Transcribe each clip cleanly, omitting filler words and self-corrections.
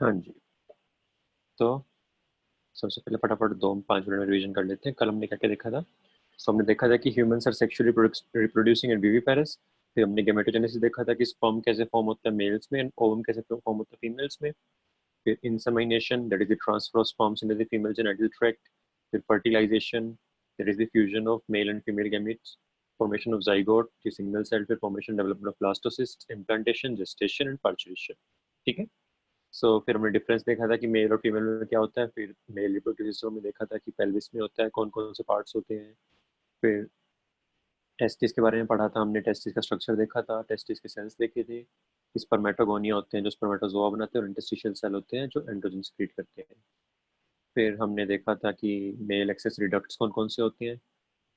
हाँ जी, तो सबसे पहले फटाफट 2-5 मिनट में रिवीजन कर लेते हैं। कल हमने क्या-क्या देखा था? सो हमने देखा था कि humans are sexually reproducing and viviparous. फिर हमने गेमेटोजेनेसिस देखा था कि स्पर्म कैसे फॉर्म होता है मेल्स में एंड ओवम कैसे फॉर्म होता है फीमेल्स में। फिर insemination, that is the transfer of sperms into the female genital tract. फिर fertilisation, that is the fusion of male and female gametes. Formation of zygote, the single cell, फिर formation development of blastocyst, implantation, gestation and parturition. ठीक है। सो फिर हमने difference देखा था कि mail और फीमेल में क्या होता है। फिर मेल रिप्रोडक्टिव सिस्टम में देखा था कि पेल्विस में होता है, कौन कौन से पार्ट्स होते हैं। फिर टेस्टिस के बारे में पढ़ा था हमने, टेस्टिस का स्ट्रक्चर देखा था, टेस्टिस के सेल्स देखे थे। स्पर्मेटोगोनिया होते हैं जो स्पर्मेटोजोआ बनाते हैं, और इंटरस्टिशियल सेल होते हैं जो एंड्रोजन सीक्रेट करते हैं। फिर हमने देखा था कि मेल एक्सेस रिडक्ट्स कौन कौन से होते हैं।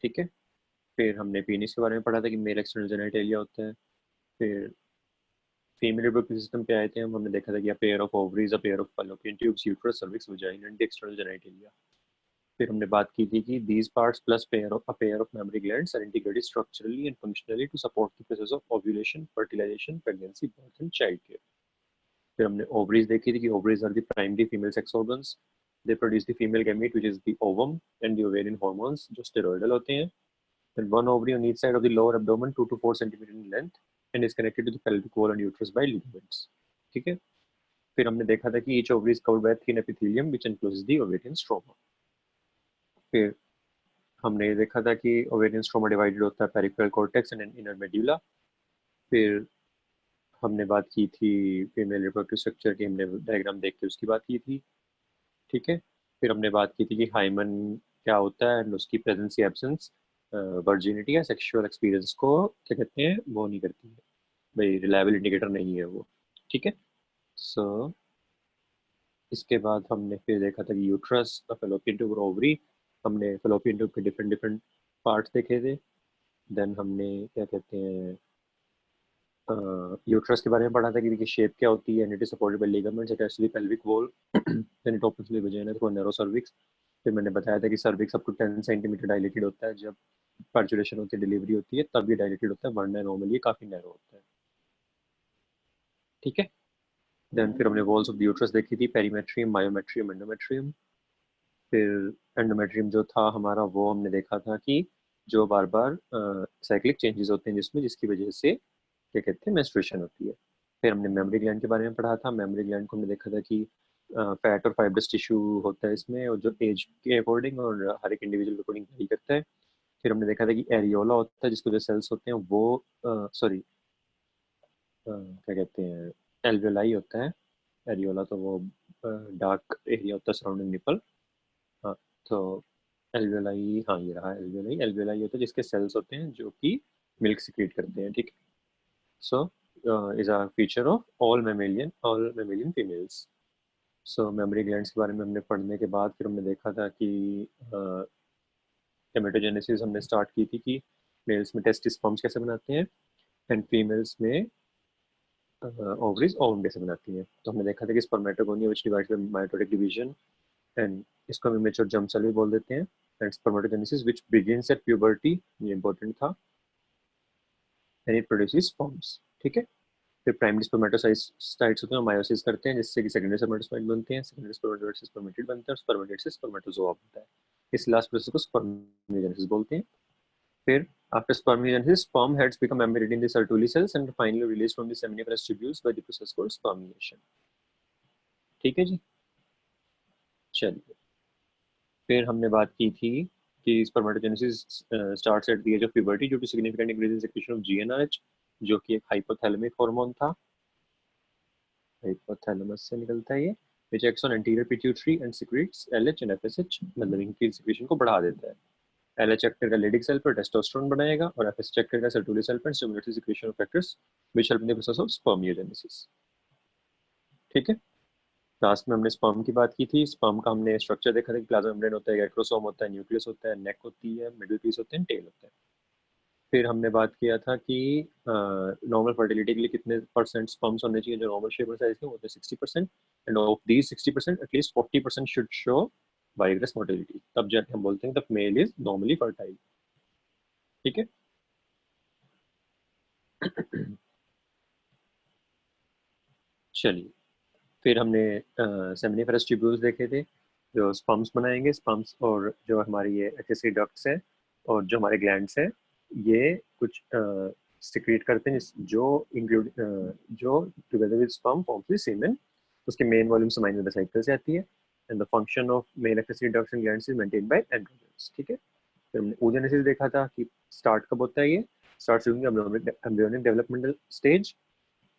ठीक है। फिर हमने पीनिस के बारे में पढ़ा था कि मेल एक्सटर्नल जेनिटेलिया होता है। फिर फीमेल रिप्रोडक्टिव सिस्टम पे आए थे हमने देखा था कि pair of ovaries, a pair of fallopian tubes, uterus, cervix, vagina and external genitalia. फिर हमने बात की थी कि these parts plus pair of mammary glands are integrated structurally and functionally to support the process of ovulation, fertilization, pregnancy, birth and child care. फिर हमने ovaries देखी थी कि ovaries are the primary female sex organs. They produce the female gamete which is the ovum and the ovarian hormones जो steroidal होते हैं. Then one ovary on each side of the lower abdomen 2 to 4 centimeter in length and is connected to the pelvic wall and uterus by ligaments. ठीक है. फिर हमने देखा था कि each ovary is covered by a thin epithelium which encloses the ovarian stroma. फिर हमने ये देखा था कि ओवेरियन स्ट्रोमा डिवाइडेड होता है peripheral cortex and inner medulla. फिर हमने बात की थी फीमेल रिप्रोडक्टिव स्ट्रक्चर की, हमने डायग्राम देख के उसकी बात की थी। ठीक है। फिर हमने बात की थी कि हाइमन क्या होता है एंड उसकी प्रेजेंस या एब्सेंस वर्जिनिटी या सेक्सुअल एक्सपीरियंस को क्या कहते हैं, वो नहीं करती है भाई, रिलायबल इंडिकेटर नहीं है वो। ठीक है। सो इसके बाद हमने फिर देखा था कि यूट्रस, फेलोपियन ट्यूब और ओवरी। हमने फेलोपियन ट्यूब के डिफरेंट डिफरेंट पार्ट्स देखे थे। देन हमने क्या कहते हैं यूट्रस के बारे में पढ़ा था कि देखिए शेप क्या होती है, and it is supported by ligaments attached to the pelvic wall, then it opens the vagina through a narrow cervix. फिर मैंने बताया था कि cervix up to 10 centimetre dilated होता है, जब पार्चुरेशन होती है, डिलीवरी होती है, तब ये डायलेटेड होता है, वरना नॉर्मली काफी नैरो होता है। ठीक है। देन फिर हमने वॉल्स ऑफ द यूट्रस देखी थी, पेरीमेट्रियम, मायोमेट्रियम, एंडोमेट्रियम। फिर एंडोमेट्रियम जो था हमारा, वो हमने देखा था कि जो बार बार साइक्लिक चेंजेस होते हैं जिसमें, जिसकी वजह से क्या कहते हैं, मेंस्ट्रुएशन होती है। फिर हमने मेमोरी ग्लैंड के बारे में पढ़ा था। मेमोरी ग्लैंड को हमने देखा था कि फैट और फाइब्रस टिश्यू होता है इसमें, और जो एज के अकॉर्डिंग और हर एक इंडिविजुअल के अकॉर्डिंग वही करता है। फिर हमने देखा था कि एरियोला होता है जिसको जो सेल्स होते हैं वो सॉरी क्या कहते हैं, एल्वेलाई होता है। एरियोला तो वो डार्क एरिया होता है सराउंडिंग निपल। हाँ, तो एल्वेलाई, हाँ ये रहा एल्वेलाई। एल्वेलाई होता है जिसके सेल्स होते हैं जो कि मिल्क सिक्रीट करते हैं। ठीक है। So is a feature of all mammalian females. So mammary glands के बारे में हमने पढ़ने के बाद फिर हमने देखा था कि गेमेटोजेनेसिस हमने स्टार्ट की थी कि मेल्स में टेस्टिस स्पर्म्स कैसे बनाते हैं एंड फीमेल्स में ओवरीज ओवम कैसे बनाती हैं। तो हमने देखा था कि spermatogonia which divides bye mitotic division, and इसको हम इमेच्योर जर्म सेल भी बोल देते हैं। And spermatogenesis which begins at puberty, ये इंपॉर्टेंट था, एंड इट प्रोड्यूसेस स्पर्म्स। ठीक है। फिर प्राइमरी स्पर्मेटोसाइट्स होते हैं, मायोसिस करते हैं जिससे कि सेकेंडरी स्पर्मेटोसाइट बनते हैं, सेकेंडरी स्पर्मेटोसाइट से स्पर्मेटिड बनता है, और स्पर्मेटिड से स्पर्मेटोजोआ बनता है। इस लास्ट प्रोसेस को स्पर्मियोजेनेसिस बोलते हैं। फिर after spermiogenesis sperm heads become embedded in the Sertoli cells and finally released from the seminiferous tubules by the process called spermiation. ठीक है जी। चलिए, फिर हमने बात की थी कि spermatogenesis starts at the age of puberty due to significant increase in secretion of GnRH, जो कि एक हाइपोथैलेमिक हार्मोन था, हाइपोथैलेमस से निकलता है ये, which acts on anterior pituitary and secretes LH and FSH, मतलब इनकी सिक्रेशन को बढ़ा देता है। LH एक्ट करेगा लेडिक सेल पर, टेस्टोस्टेरोन बनाएगा, और FSH एक्ट करेगा सर्टुली सेल पर, stimulate the secretion of factors which help in the process of spermiogenesis. ठीक है। लास्ट में हमने स्पर्म की बात की थी। स्पर्म का हमने स्ट्रक्चर देखा था कि प्लाज्मा मेम्ब्रेन होता है, एक्रोसोम होता है, न्यूक्लियस होता है, नेक होती है, मिडिल पीस होते हैं, टेल होता है। फिर हमने बात किया था कि नॉर्मल फर्टिलिटी के लिए कितने परसेंट स्पर्म्स होने चाहिए जो नॉर्मल शेप और साइज के होते हैं, 60%, and of these 60% at least 40% should show vigorous motility, तब जाके हम बोलते हैं the male is normally fertile. ठीक है। चलिए, फिर हमने सेमिनिफरस ट्यूब्यूल्स देखे थे जो स्पम्स बनाएंगे, स्पम्स, और जो हमारी ये एक्सेसरी डक्ट्स है और जो हमारे ग्लैंड्स हैं ये कुछ सिक्रीट करते हैं जो इंक्लूड जो together with sperm forms the semen. उसके main volume semen with the cycle से आती है and the function of male accessory ducts and glands is maintained by androgens. ठीक है, फिर हमने oogenesis देखा था कि स्टार्ट कब होता है, ये starts during embryonic developmental stage.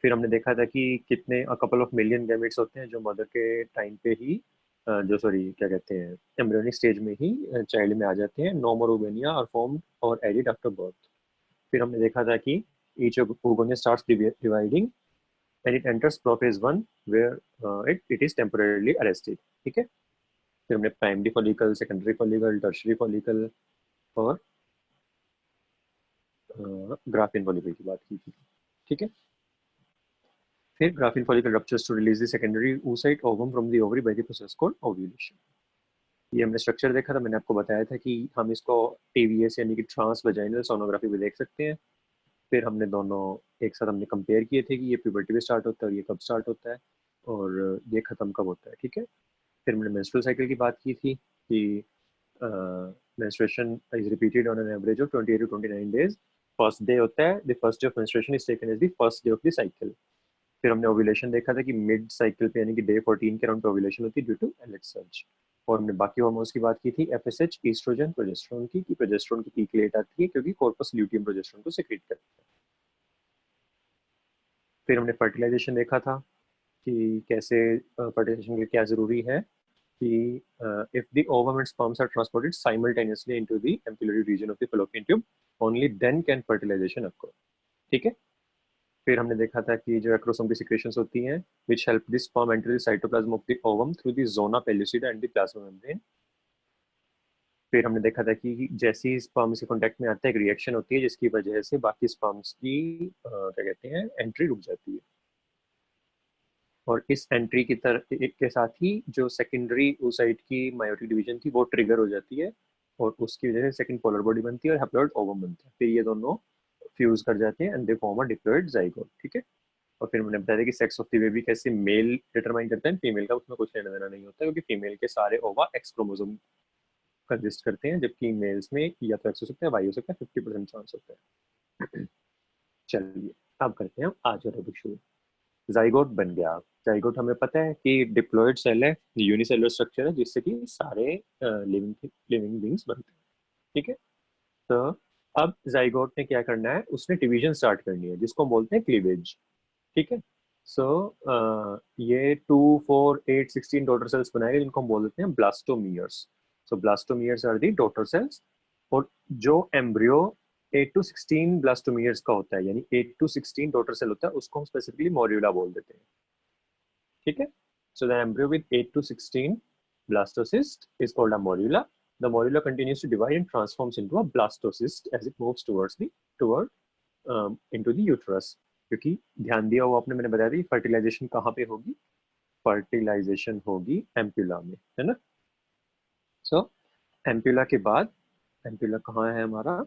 फिर हमने देखा था कि कितने कपल ऑफ मिलियन गैमेट्स होते हैं जो मदर के टाइम पे ही जो सॉरी क्या कहते हैं एम्ब्रियोनिक स्टेज में ही चाइल्ड में आ जाते हैं। नो मोर ओवेनिया आर फॉर्म्ड और एडिड आफ्टर बर्थ। फिर हमने देखा था कि each oogonia starts dividing and it enters prophase 1 where it is temporarily arrested। ठीक है, फिर हमने primary follicle, secondary follicle, tertiary follicle और ग्राफिन फॉलिकल की बात की थी। ठीक है, फिर Graafian follicle ruptures to release the secondary oocyte ovum from the ovary by the process called ovulation। ये हमने स्ट्रक्चर देखा था, मैंने आपको बताया था कि हम इसको टीवीएस यानी कि ट्रांस वजाइनल सोनोग्राफी में देख सकते हैं। फिर हमने दोनों एक साथ हमने कंपेयर किए थे कि ये प्यूबर्टी में स्टार्ट होता है और ये कब स्टार्ट होता है और ये ख़त्म कब होता है। ठीक है, फिर हमने मेंस्ट्रुअल साइकिल की बात की थी कि menstruation is repeated on an average of 28 to 29 days. First day होता है, the first day of menstruation is taken as the first day of the cycle. फिर हमने ओव्यूलेशन देखा था कि मिड साइकिल पे यानी कि डे 14 के अराउंड ओव्यूलेशन होती है ड्यू टू एलएच सर्ज। और हमने बाकी हार्मोन्स की बात की थी, एफएसएच, ईस्ट्रोजन, प्रोजेस्टेरोन की, कि प्रोजेस्टेरोन की पीक लेट आती है क्योंकि कॉर्पस ल्यूटियम प्रोजेस्टेरोन को सेक्रेट करता है। फिर हमने फर्टिलाइजेशन देखा था कि कैसे फर्टिलाइजेशन के क्या जरूरी है कि if the ovum and sperms are transported simultaneously into the ampullary region of the fallopian tube, only then can fertilization occur। ठीक है, फिर हमने देखा था कि जो एक्रोसोम की सिक्रेशंस होती हैं which help the sperm enter the cytoplasm of the ovum through the zona pellucida and the plasma membrane। फिर हमने देखा था कि जैसे ही स्पर्म से कांटेक्ट में आता है एक रिएक्शन होती है जिसकी वजह से बाकी स्पर्म्स की क्या कहते हैं एंट्री रुक जाती है और इस एंट्री की तरह के साथ ही जो सेकेंडरी oocyte की मायोटिक डिवीजन थी वो ट्रिगर हो जाती है और उसकी वजह से सेकंड पोलर बॉडी बनती है और हैप्लॉइड ओवम बनता है। फिर ये दोनों फ्यूज कर जाते हैं and they form a diploid zygote. ठीक है, और फिर मैंने बताया कि सेक्स ऑफ द बेबी कैसे मेल डिटरमाइन करता है, फीमेल का उसमें कुछ लेना देना नहीं होता क्योंकि फीमेल के सारे ओवा एक्स क्रोमोसोम कंसिस्ट करते हैं जबकि मेल्स में या तो एक्स हो सकता है वाई हो सकता है, 50% चांस होता है। चलिए अब करते हैं हम आज का टॉपिक शुरू। जाइगोट बन गया। जाइगोट हमें पता है कि डिप्लॉयड सेल है, यूनिसेलुलर स्ट्रक्चर है जिससे कि सारे लिविंग बींग्स बनते हैं। ठीक है, तो अब जाइगोट ने क्या करना है, उसने डिवीजन स्टार्ट करनी है जिसको हम बोलते हैं क्लीवेज। ठीक है, सो ये 2, 4, 8, 16 डॉटर सेल्स बनाएंगे जिनको हम बोल देते हैं blastomeres. So blastomeres are the daughter cells और जो एम्ब्रियो 8 to 16 ब्लास्टोमियर्स का होता है यानी 8 to 16 डॉटर सेल होता है उसको हम स्पेसिफिकली मॉड्यूला बोल देते हैं। ठीक है, so the embryo with 8 to 16 blastocyst is called a morula। The morula continues to divide and transforms into a blastocyst as it moves toward into the uterus। क्योंकि ध्यान दिया हो आपने, मैंने बताया था फर्टिलाइजेशन कहाँ पे होगी, फर्टिलाइजेशन होगी एम्प्यूला में, है ना। सो एम्प्यूला के बाद, एम्प्यूला कहाँ है हमारा,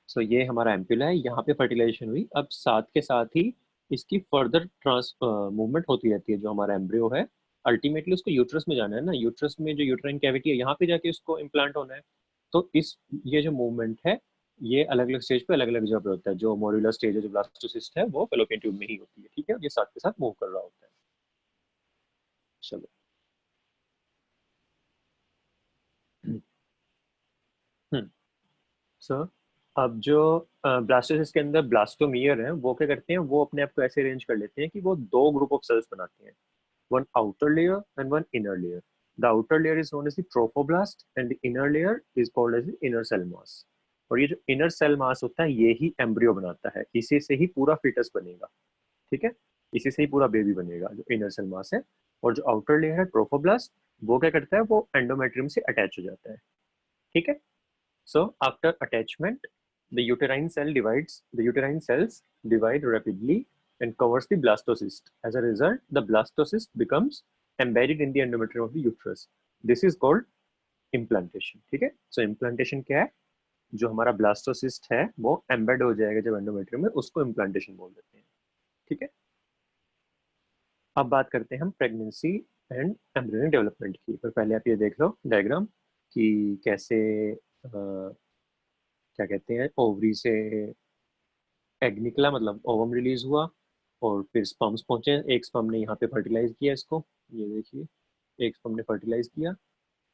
सो ये हमारा एम्प्यूला है, यहाँ पे फर्टिलाइजेशन हुई। अब साथ के साथ ही इसकी फर्दर ट्रांस मूवमेंट होती रहती है। जो हमारा एम्ब्रियो है अल्टीमेटली उसको यूट्रस में जाना है ना, यूट्रस में जो यूट्राइन कैविटी है यहाँ पे जाके उसको इम्प्लांट होना है। तो इस ये जो मूवमेंट है ये अलग अलग स्टेज पे अलग अलग जगह पे होता है। जो मोड्यूलर स्टेज है, जो ब्लास्टोसिस्ट है, वो फेलोपियन ट्यूब में ही होती है। ठीक है, ये साथ के साथ मूव कर रहा होता है। चलो सर, अब जो ब्लास्टोसिस्ट के अंदर ब्लास्टोमियर है वो क्या करते हैं, वो अपने आप को ऐसे अरेंज कर लेते हैं कि वो दो ग्रुप ऑफ सेल्स बनाते हैं, one outer layer and one inner layer। The outer layer is known as the trophoblast and the inner layer is called as the inner cell mass। और ये जो inner cell mass होता है ये ही embryo बनाता है, इसी से ही पूरा फीटस बनेगा। ठीक है, इसी से ही पूरा बेबी बनेगा जो इनर सेल मास है। और जो आउटर लेयर है ट्रोफोब्लास्ट, वो क्या करता है, वो एंडोमेट्रियम से अटैच हो जाता है। ठीक है, so after attachment the uterine cells divide rapidly and covers the blastocyst। As a result, the blastocyst becomes embedded in the endometrium of the uterus। This is called implantation। ठीक है, so implantation क्या है, जो हमारा blastocyst है वो embed हो जाएगा जब एंडोमेट्रियम में, उसको इम्प्लांटेशन बोल देते हैं। ठीक है, अब बात करते हैं हम प्रेगनेंसी एंड एम्ब्रियोनिक डेवलपमेंट की। पर पहले आप ये देख लो डायग्राम कि कैसे क्या कहते हैं, ओवरी से एग निकला, मतलब ओवम रिलीज हुआ और फिर स्पर्म्स पहुंचे। एक स्पर्म ने यहाँ पे फर्टिलाइज किया इसको, ये देखिए, एक स्पर्म ने फर्टिलाइज किया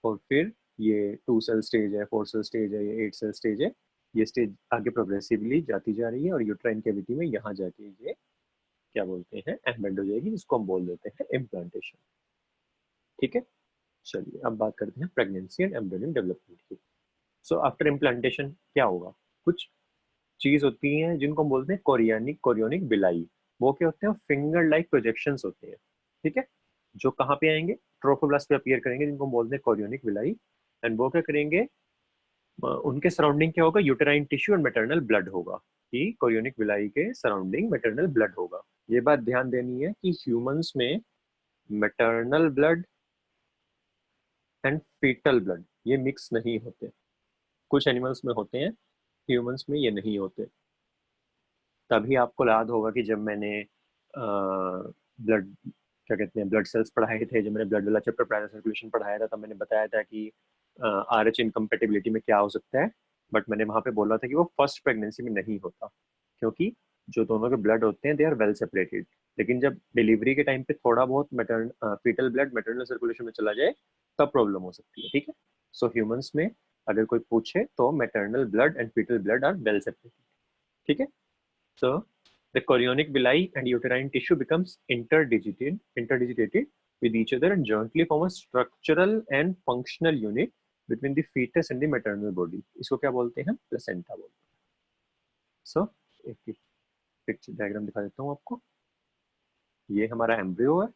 और फिर ये 2 सेल स्टेज है, 4 सेल स्टेज है, ये 8 सेल स्टेज है। ये स्टेज आगे प्रोग्रेसिवली जाती जा रही है और यूट्राइन कैविटी में यहाँ जाके ये क्या बोलते हैं, एम्बेड हो जाएगी, जिसको हम बोल देते हैं इम्प्लांटेशन। ठीक है, चलिए अब बात करते हैं प्रेगनेंसी एंड एम्ब्रियोनिक डेवलपमेंट की। सो आफ्टर इम्प्लांटेशन क्या होगा, कुछ चीज होती हैं जिनको हम बोलते हैं कोरियानिक कोरियोनिक बिलाई। वो क्या होते हैं, फिंगर लाइक प्रोजेक्शंस होते हैं। ठीक है, जो कहाँ पे आएंगे, ट्रोफोब्लास्ट पे अपीयर करेंगे, जिनको हम बोलते हैं कोरियोनिक बिलाई। एंड वो क्या करेंगे, उनके सराउंडिंग क्या होगा, यूटेराइन टिश्यू और मैटरनल ब्लड होगा। कि कोरियोनिक बिलाई के सराउंडिंग मैटरनल ब्लड होगा। ये बात ध्यान देनी है कि ह्यूमंस में maternal blood and foetal blood ये मिक्स नहीं होते। कुछ एनिमल्स में होते हैं, ह्यूमंस में ये नहीं होते। तभी आपको याद होगा कि जब मैंने ब्लड क्या कहते हैं, ब्लड सेल्स पढ़ाए थे, जब मैंने ब्लड वाला चैप्टर प्राइमरी सर्कुलेशन पढ़ाया था, तब मैंने बताया था कि RH इनकम्पेटिबिलिटी में क्या हो सकता है। बट मैंने वहां पे बोला था कि वो फर्स्ट प्रेगनेंसी में नहीं होता, क्योंकि जो दोनों के ब्लड होते हैं दे आर वेल सेपरेटेड। लेकिन जब डिलीवरी के टाइम पे थोड़ा बहुत फीटल ब्लड मैटरनल सर्कुलेशन में चला जाए तब प्रॉब्लम हो सकती है। ठीक है, सो ह्यूमंस में अगर कोई पूछे तो maternal blood and foetal blood are well separated. ठीक है, so the chorionic villi and uterine tissue becomes interdigitated with each other and jointly form a structural and functional unit between the fetus and the maternal body. इसको क्या बोलते हैं, placenta बोलते हैं। सो एक picture diagram दिखा देता हूँ आपको। ये हमारा एम्ब्रियो है,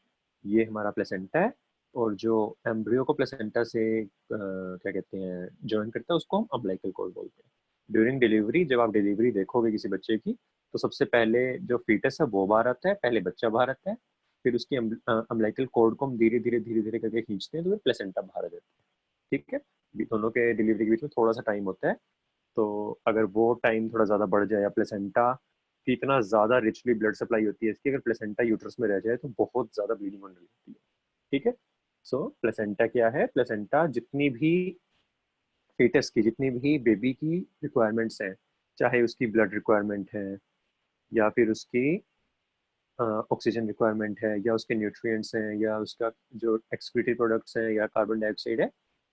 ये हमारा प्लेसेंटा है, और जो एम्ब्रियो को प्लेसेंटा से क्या कहते हैं ज्वाइन करता है उसको हम अम्बिलिकल कॉर्ड बोलते हैं। ड्यूरिंग डिलीवरी, जब आप डिलीवरी देखोगे किसी बच्चे की, तो सबसे पहले जो फीटस है वो बाहर आता है, पहले बच्चा बाहर आता है, फिर उसकी अम्बिलिकल कॉर्ड को हम धीरे धीरे करके खींचते हैं तो फिर प्लेसेंटा बाहर आ जाता है। ठीक है, दोनों के डिलीवरी के बीच में थोड़ा सा टाइम होता है। तो अगर वो टाइम थोड़ा ज्यादा बढ़ जाए या प्लेसेंटा की इतना ज्यादा रिचली ब्लड सप्लाई होती है इसकी, अगर प्लेसेंटा यूट्रस में रह जाए तो बहुत ज्यादा ब्लीडिंग होने लगती है। ठीक है, सो प्लेसेंटा क्या है, प्लेसेंटा जितनी भी fetus की, जितनी भी बेबी की रिक्वायरमेंट्स हैं, चाहे उसकी ब्लड रिक्वायरमेंट है या फिर उसकी ऑक्सीजन रिक्वायरमेंट है या उसके न्यूट्रिएंट्स हैं या उसका जो एक्सक्रीटेड प्रोडक्ट्स हैं या कार्बन डाइऑक्साइड है,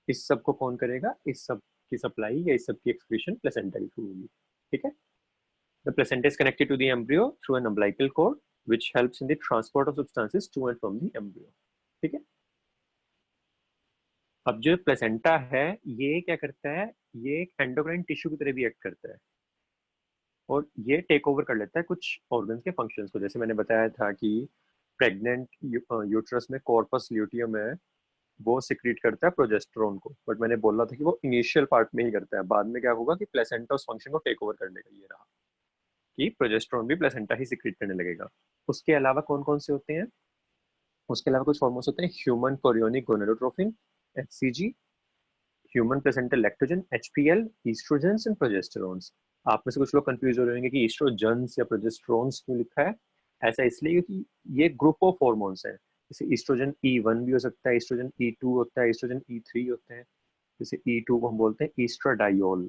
इस सब को कौन करेगा, इस सब की सप्लाई या इस सब की एक्सक्रीशन प्लेसेंटा के थ्रू होगी। ठीक है, the placenta is connected to the embryo through an umbilical cord which helps in the transport of substances to and from the embryo. ठीक है, अब जो प्लेसेंटा है ये क्या करता है, ये एक एंडोक्राइन टिश्यू की तरह भी एक्ट करता है और ये टेक ओवर कर लेता है कुछ ऑर्गन्स के फंक्शंस को। जैसे मैंने बताया था कि प्रेग्नेंट यूट्रस में कॉर्पस ल्यूटियम है, वो सिक्रीट करता है प्रोजेस्टेरोन को। बट मैंने बोला था कि वो इनिशियल पार्ट में ही करता है, बाद में क्या होगा कि प्लेसेंटा उस फंक्शन को टेक ओवर कर लेगा। ये रहा कि प्रोजेस्टेरोन भी प्लेसेंटा ही सिक्रीट करने लगेगा। उसके अलावा कौन कौन से होते हैं, उसके अलावा कुछ हार्मोन्स होते हैं, human chorionic gonadotropin HCG, human placental lactogen HPL, oestrogens and progesterones. आप में से कुछ लोग कंफ्यूज हो रहे होंगे कि ईस्ट्रोजेंस या प्रोजेस्टेरोन्स क्यों लिखा है। ऐसा इसलिए क्योंकि ये ग्रुप ऑफ हार्मोन्स हैं। जैसे ईस्ट्रोजन E1 भी हो सकता है, ईस्ट्रोजन E2 होता है, ईस्ट्रोजन E3 होते हैं। जैसे E2 को हम बोलते हैं ईस्ट्राडायोल।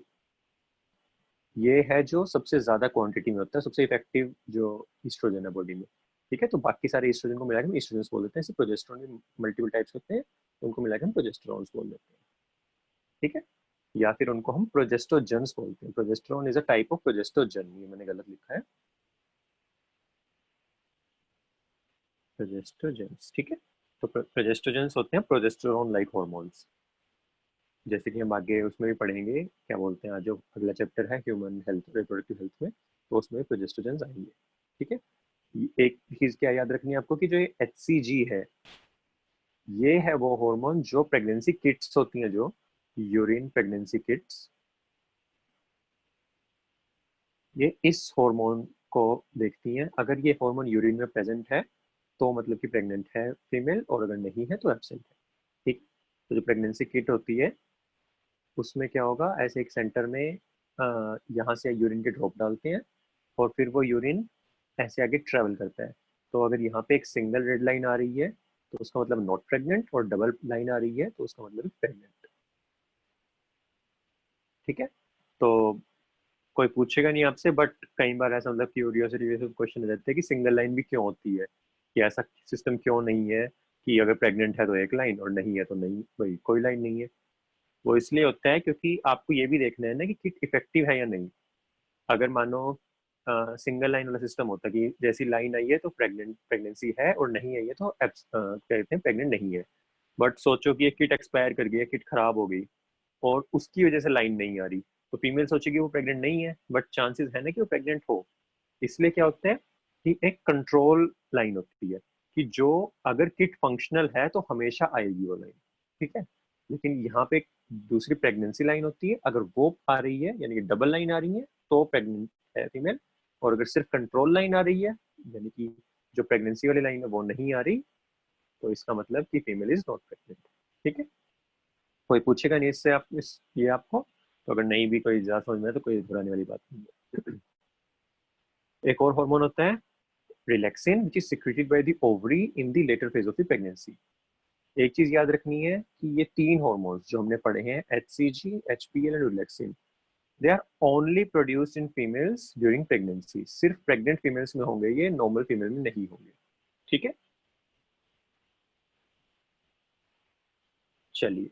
ये है जो सबसे ज्यादा क्वांटिटी में होता है, सबसे इफेक्टिव जो ईस्ट्रोजन है बॉडी में। ठीक है, तो बाकी सारे ईस्ट्रोजन को मिलाकर हम ईस्ट्रोजन बोल देते हैं। जैसे प्रोजेस्टेरोन में मल्टीपल टाइप्स होते हैं, तो उनको मिलाकर हम प्रोजेस्टेरोन बोल देते हैं। ठीक है, या फिर उनको हम प्रोजेस्टोजेंस बोलते हैं। Progesterone is a type of progestogen, ये मैंने गलत लिखा है, प्रोजेस्टोजेंस। ठीक है, तो प्रोजेस्टोजेंस होते हैं प्रोजेस्टेरोन लाइक हॉर्मोन्स। जैसे कि हम आगे उसमें भी पढ़ेंगे, क्या बोलते हैं, आज जो अगला चैप्टर है ह्यूमन हेल्थ रिप्रोडक्टिव हेल्थ में, तो उसमें प्रोजेस्टोजेंस आएंगे। ठीक है, एक चीज क्या याद रखनी है आपको कि जो HCG है, ये है वो हार्मोन जो प्रेगनेंसी किट्स होती हैं, जो यूरिन प्रेगनेंसी किट्स, ये इस हार्मोन को देखती हैं। अगर ये हार्मोन यूरिन में प्रेजेंट है तो मतलब कि प्रेग्नेंट है फीमेल, और अगर नहीं है तो एब्सेंट है। ठीक, तो जो प्रेगनेंसी किट होती है उसमें क्या होगा, ऐसे एक सेंटर में यहाँ से यूरिन के ड्रॉप डालते हैं और फिर वो यूरिन ऐसे आगे ट्रेवल करता है। तो अगर यहाँ पे एक सिंगल रेड लाइन आ रही है तो उसका मतलब नॉट प्रेग्नेंट, और डबल लाइन आ रही है तो उसका मतलब प्रेग्नेंट। ठीक है, तो कोई पूछेगा नहीं आपसे, बट कई बार ऐसा मतलब क्यूरियोसिटी वजह से क्वेश्चन आ जाते हैं कि सिंगल लाइन भी क्यों होती है, कि ऐसा सिस्टम क्यों नहीं है कि अगर प्रेग्नेंट है तो एक लाइन और नहीं है तो नहीं, भाई कोई लाइन नहीं है। वो इसलिए होता है क्योंकि आपको ये भी देखना है ना कि किट इफेक्टिव है या नहीं। अगर मानो सिंगल लाइन वाला सिस्टम होता कि जैसी लाइन आई है तो प्रेगनेंसी है, और नहीं आई है तो क्या कहते हैं प्रेग्नेंट नहीं है। बट सोचो कि एक किट एक्सपायर कर गई, किट खराब हो गई और उसकी वजह से लाइन नहीं आ रही, तो फीमेल सोचेगी वो प्रेग्नेंट नहीं है, बट चांसेस है ना कि वो प्रेग्नेंट हो। इसलिए क्या होता है कि एक कंट्रोल लाइन होती है कि जो अगर किट फंक्शनल है तो हमेशा आएगी वो लाइन। ठीक है, लेकिन यहाँ पे एक दूसरी प्रेगनेंसी लाइन होती है, अगर वो आ रही है यानी कि डबल लाइन आ रही है तो प्रेग्नेंट है फीमेल, और अगर सिर्फ कंट्रोल लाइन आ रही है यानी कि जो प्रेगनेंसी वाली लाइन है वो नहीं आ रही, तो इसका मतलब कि फीमेल इज नॉट प्रेग्नेंट। ठीक है, कोई पूछेगा नहीं इससे आप इस ये आपको, तो अगर नहीं भी कोई ज्यादा समझ में आए तो कोई घबराने वाली बात नहीं है। एक और हार्मोन होता है relaxin, which is secreted by the ovary in the later phase of the pregnancy. एक चीज याद रखनी है कि ये तीन हार्मोन्स जो हमने पढ़े हैं, HCG, HPL and relaxin, they are only produced in females during pregnancy. सिर्फ प्रेग्नेंट फीमेल्स में होंगे ये, नॉर्मल फीमेल में नहीं होंगे। ठीक है, चलिए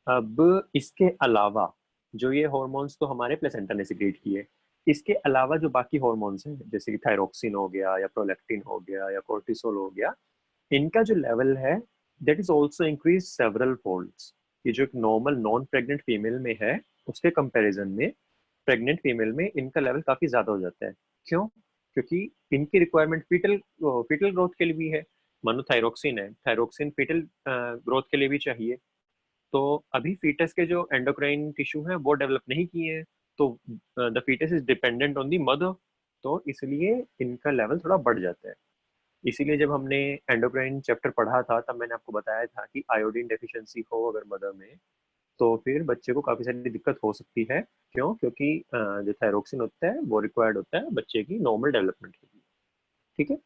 अब इसके अलावा जो ये हॉर्मोन्स तो हमारे प्लेसेंटा ने सिक्रेट किए, इसके अलावा जो बाकी हॉर्मोन्स हैं जैसे कि थायरोक्सिन हो गया या प्रोलैक्टिन हो गया या कोर्टिसोल हो गया, इनका जो लेवल है that is also increase several folds. ये जो एक नॉर्मल नॉन प्रेग्नेंट फीमेल में है उसके कंपैरिजन में प्रेग्नेंट फीमेल में इनका लेवल काफी ज्यादा हो जाता है। क्यों? क्योंकि इनकी रिक्वायरमेंट फीटल फीटल ग्रोथ के लिए भी है। मानो थायरोक्सिन है, थायरोक्सिन फीटल ग्रोथ के लिए भी चाहिए। तो अभी फीटस के जो एंडोक्राइन टिश्यू हैं वो डेवलप नहीं किए हैं, तो the foetus is dependent on the mother, तो इसलिए इनका लेवल थोड़ा बढ़ जाता है। इसीलिए जब हमने एंडोक्राइन चैप्टर पढ़ा था तब मैंने आपको बताया था कि आयोडीन डेफिशिएंसी हो अगर मदर में, तो फिर बच्चे को काफी सारी दिक्कत हो सकती है। क्यों? क्योंकि जो थायरोक्सिन होता है वो रिक्वायर्ड होता है बच्चे की नॉर्मल डेवलपमेंट के लिए। ठीक है,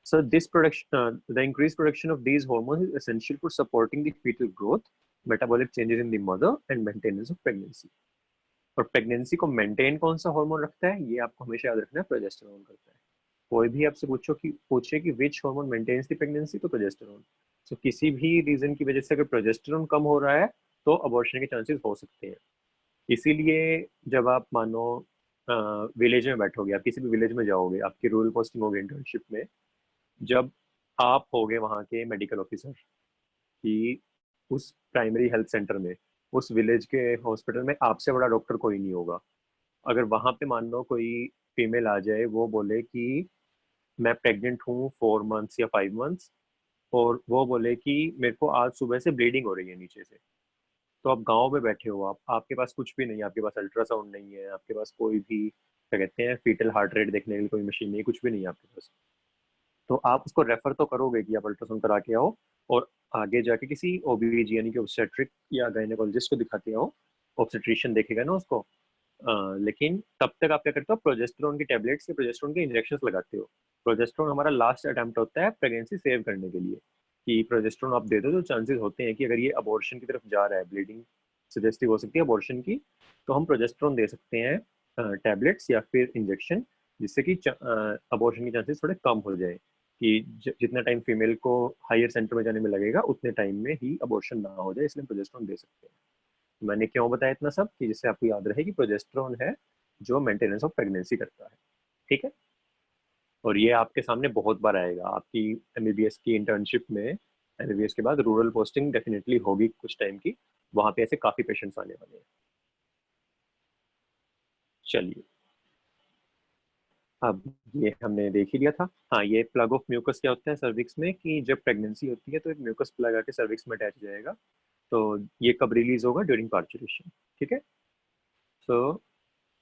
so this production the increased production of these hormones is essential for supporting the fetal growth, metabolic changes in the mother and maintenance of pregnancy। और प्रेगनेंसी को मेंटेन कौन सा हार्मोन रखता है ये आपको हमेशा याद रखना है, प्रोजेस्टेरोन करता है। कोई भी आपसे पूछे कि which hormone maintains the pregnancy, तो प्रोजेस्टेरोन। सो किसी भी रीजन की वजह से अगर प्रोजेस्टेरोन कम हो रहा है तो अबॉर्शन के चांसेस हो सकते हैं। इसीलिए जब आप मानो विलेज में बैठोगे, आप किसी भी विलेज में जाओगे, आपकी रूरल पोस्टिंग होगी इंटर्नशिप में, जब आप होगे वहाँ के मेडिकल ऑफिसर कि उस प्राइमरी हेल्थ सेंटर में, उस विलेज के हॉस्पिटल में आपसे बड़ा डॉक्टर कोई नहीं होगा। अगर वहां पे मान लो कोई फीमेल आ जाए वो बोले कि मैं प्रेग्नेंट हूँ 4 मंथ्स या 5 मंथ्स, और वो बोले कि मेरे को आज सुबह से ब्लीडिंग हो रही है नीचे से, तो आप गांव में बैठे हो, आप आपके पास कुछ भी नहीं है, आपके पास अल्ट्रासाउंड नहीं है, आपके पास कोई भी क्या कहते हैं फीटल हार्ट रेट देखने के लिए कोई मशीन नहीं, कुछ भी नहीं है आपके पास, तो आप उसको रेफर तो करोगे कि आप अल्ट्रासाउंड करा के आओ और आगे जाके किसी ओबीजी यानी कि ऑब्स्टेट्रिक या गायनेकोलॉजिस्ट को दिखाते आओ, ऑब्स्टेट्रिशियन देखेगा ना उसको। लेकिन तब तक आप क्या करते हो, प्रोजेस्टेरोन की टेबलेट्स या प्रोजेस्टेरोन के इंजेक्शन लगाते हो। प्रोजेस्टेरोन हमारा लास्ट अटेम्प्ट होता है प्रेगनेंसी सेव करने के लिए, कि प्रोजेस्टेरोन आप दे दो तो चांसेस होते हैं कि अगर ये अबॉर्शन की तरफ जा रहा है, ब्लीडिंग सजेस्टिव हो सकती है अबॉर्शन की, तो हम प्रोजेस्टेरोन दे सकते हैं टैबलेट्स या फिर इंजेक्शन, जिससे कि अबॉर्शन के चांसेस थोड़े कम हो जाए, कि जितना टाइम फीमेल को हायर सेंटर में जाने में लगेगा उतने टाइम में ही अबॉर्शन ना हो जाए, इसलिए प्रोजेस्टेरोन दे सकते हैं। मैंने क्यों बताया इतना सब, कि जिससे आपको याद रहे कि प्रोजेस्टेरोन है जो मेंटेनेंस ऑफ प्रेगनेंसी करता है। ठीक है, और ये आपके सामने बहुत बार आएगा आपकी एमबीबीएस की इंटर्नशिप में। एमबीबीएस के बाद रूरल पोस्टिंग डेफिनेटली होगी कुछ टाइम की, वहां पे ऐसे काफी पेशेंट्स आने वाले हैं। चलिए, अब ये हमने देख ही लिया था। हाँ, ये प्लग ऑफ म्यूकस क्या होता है सर्विक्स में, कि जब प्रेगनेंसी होती है तो एक म्यूकस प्लग आके सर्विक्स में अटैच हो जाएगा, तो ये कब रिलीज होगा, ड्यूरिंग पार्चुरेशन। ठीक है, सो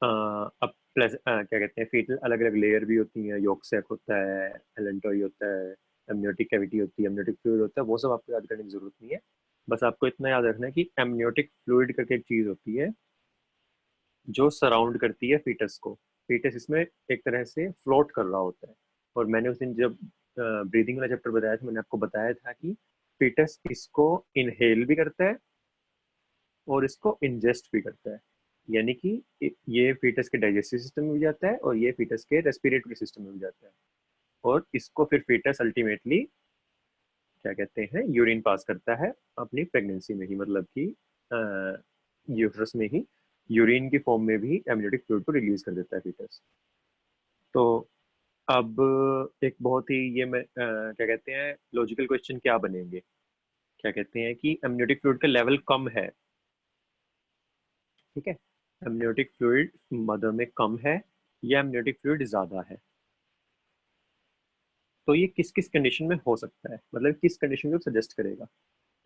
अब प्लस क्या कहते हैं फीटल अलग अलग लेयर भी होती हैं, योक सैक होता है, एलेंटोई होता है, एमनियोटिक कैविटी होती है, एमनियोटिक फ्लूइड होता है, वो सब आपको याद करने की जरूरत नहीं है। बस आपको इतना याद रखना है कि एमनियोटिक फ्लूइड करके एक चीज होती है जो सराउंड करती है फीटस को। फीटस इसमें एक तरह से फ्लोट कर रहा होता है, और मैंने उस दिन जब ब्रीदिंग वाला चैप्टर बताया था, मैंने आपको बताया था कि फीटस इसको इनहेल भी करता है और इसको इंजेस्ट भी करता है, यानी कि ये फीटस के डाइजेस्टिव सिस्टम में भी जाता है और ये फीटस के रेस्पिरेटरी सिस्टम में भी जाता है, और इसको फिर फीटस अल्टीमेटली क्या कहते हैं, यूरिन पास करता है अपनी प्रेगनेंसी में ही, मतलब कि यूट्रस में ही यूरिन की फॉर्म में भी एमनियोटिक फ्लूइड को रिलीज कर देता है फीटस। तो अब एक बहुत ही ये मैं क्या कहते हैं लॉजिकल क्वेश्चन क्या बनेंगे, क्या कहते हैं कि एमनियोटिक फ्लूइड का लेवल कम है, ठीक है, एमनियोटिक फ्लूइड मदर में कम है या एमनियोटिक फ्लूइड ज्यादा है, तो ये किस किस कंडीशन में हो सकता है, मतलब किस कंडीशन को सजेस्ट करेगा।